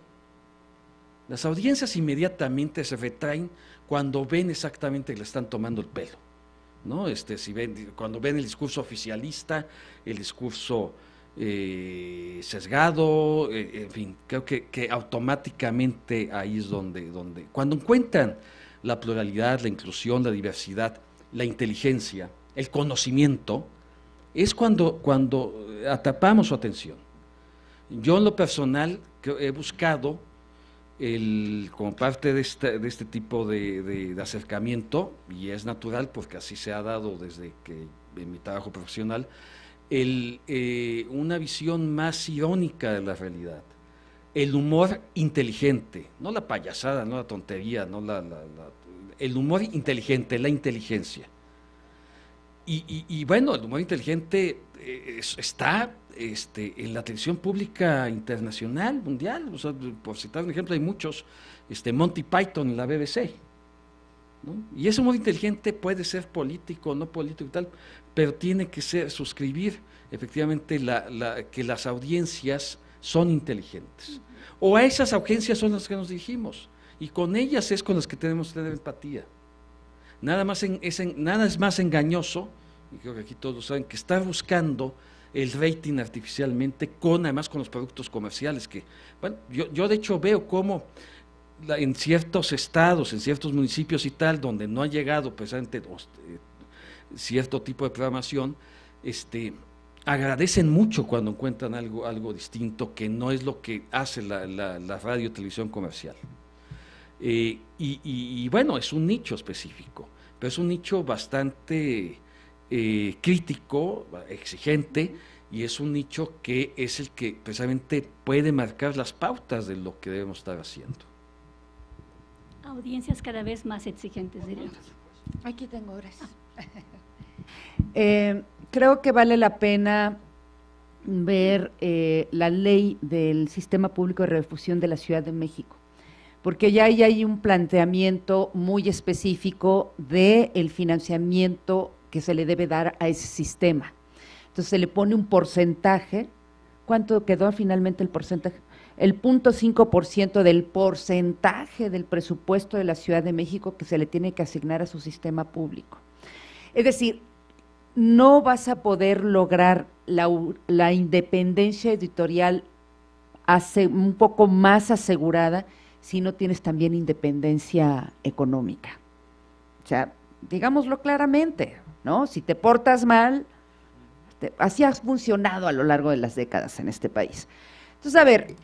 S5: Las audiencias inmediatamente se retraen cuando ven exactamente que le están tomando el pelo, ¿no? Cuando ven el discurso oficialista, el discurso sesgado, en fin, creo que automáticamente ahí es donde cuando encuentran la pluralidad, la inclusión, la diversidad, la inteligencia, el conocimiento, es cuando atrapamos su atención. Yo en lo personal he buscado como parte de este tipo de acercamiento, y es natural porque así se ha dado desde que en mi trabajo profesional, una visión más irónica de la realidad, el humor inteligente, no la payasada, no la tontería, no el humor inteligente, la inteligencia. Y bueno, el humor inteligente está en la televisión pública internacional, mundial, o sea, por citar un ejemplo, hay muchos, Monty Python en la BBC, ¿no? Y ese humor inteligente puede ser político, no político y tal, pero tiene que suscribir efectivamente que las audiencias son inteligentes, o a esas audiencias son las que nos dirigimos, y con ellas es con las que tenemos que tener empatía. Nada es más engañoso, y creo que aquí todos lo saben, que estar buscando el rating artificialmente, además con los productos comerciales, que, bueno, yo de hecho veo cómo en ciertos estados, en ciertos municipios y tal, donde no ha llegado precisamente cierto tipo de programación, agradecen mucho cuando encuentran algo distinto, que no es lo que hace la radio y televisión comercial. Y bueno, es un nicho específico, pero es un nicho bastante crítico, exigente, y es un nicho que es el que precisamente puede marcar las pautas de lo que debemos estar haciendo.
S1: Audiencias cada vez más exigentes, diríamos.
S2: Aquí tengo, gracias. Creo que vale la pena ver la ley del Sistema Público de Radiodifusión de la Ciudad de México, porque ya ahí hay un planteamiento muy específico del financiamiento que se le debe dar a ese sistema. Entonces se le pone un porcentaje. ¿Cuánto quedó finalmente el porcentaje? El 0.5% del porcentaje del presupuesto de la Ciudad de México que se le tiene que asignar a su sistema público. Es decir, no vas a poder lograr la independencia editorial un poco más asegurada si no tienes también independencia económica. O sea, digámoslo claramente, ¿no? Si te portas mal, así ha funcionado a lo largo de las décadas en este país. Entonces, a ver,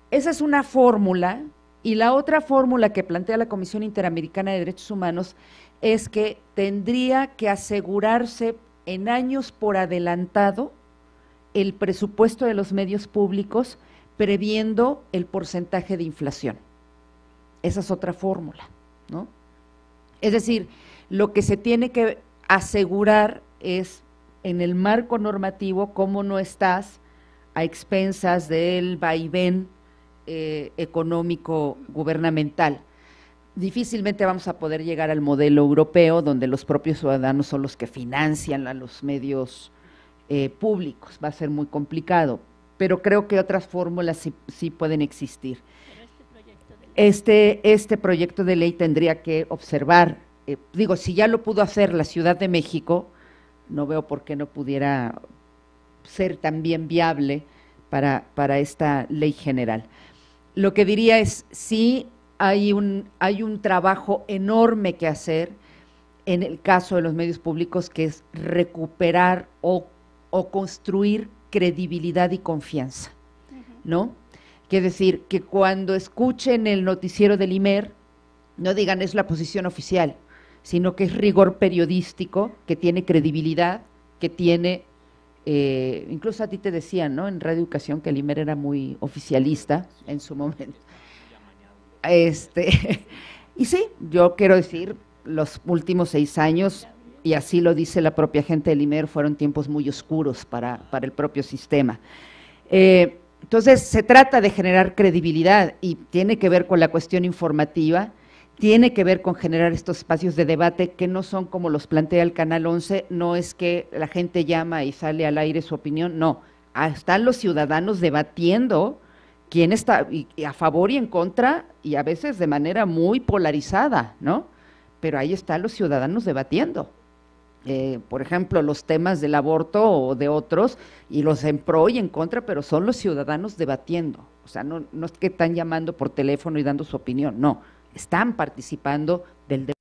S2: esa es una fórmula, y la otra fórmula que plantea la Comisión Interamericana de Derechos Humanos es que tendría que asegurarse en años por adelantado el presupuesto de los medios públicos previendo el porcentaje de inflación. Esa es otra fórmula, ¿no? Es decir, lo que se tiene que asegurar es, en el marco normativo, cómo no estás a expensas del vaivén económico gubernamental. Difícilmente vamos a poder llegar al modelo europeo, donde los propios ciudadanos son los que financian a los medios públicos. Va a ser muy complicado, pero creo que otras fórmulas sí pueden existir. Este proyecto de ley tendría que observar, digo, si ya lo pudo hacer la Ciudad de México, no veo por qué no pudiera ser también viable para esta ley general. Lo que diría es, sí hay un trabajo enorme que hacer en el caso de los medios públicos, que es recuperar o construir credibilidad y confianza, ¿no? Quiere decir que cuando escuchen el noticiero del IMER, no digan es la posición oficial, sino que es rigor periodístico, que tiene credibilidad, que tiene, incluso a ti te decían, ¿no?, en Radio Educación, que el IMER era muy oficialista en su momento. Y sí, yo quiero decir, los últimos 6 años, y así lo dice la propia gente del IMER, fueron tiempos muy oscuros para el propio sistema. Entonces, se trata de generar credibilidad y tiene que ver con la cuestión informativa, tiene que ver con generar estos espacios de debate que no son como los plantea el Canal 11, no es que la gente llama y sale al aire su opinión, no, están los ciudadanos debatiendo quién está a favor y en contra, y a veces de manera muy polarizada, ¿no? Pero ahí están los ciudadanos debatiendo. Por ejemplo, los temas del aborto o de otros, y los en pro y en contra, pero son los ciudadanos debatiendo. O sea, no es que están llamando por teléfono y dando su opinión, no, están participando del debate.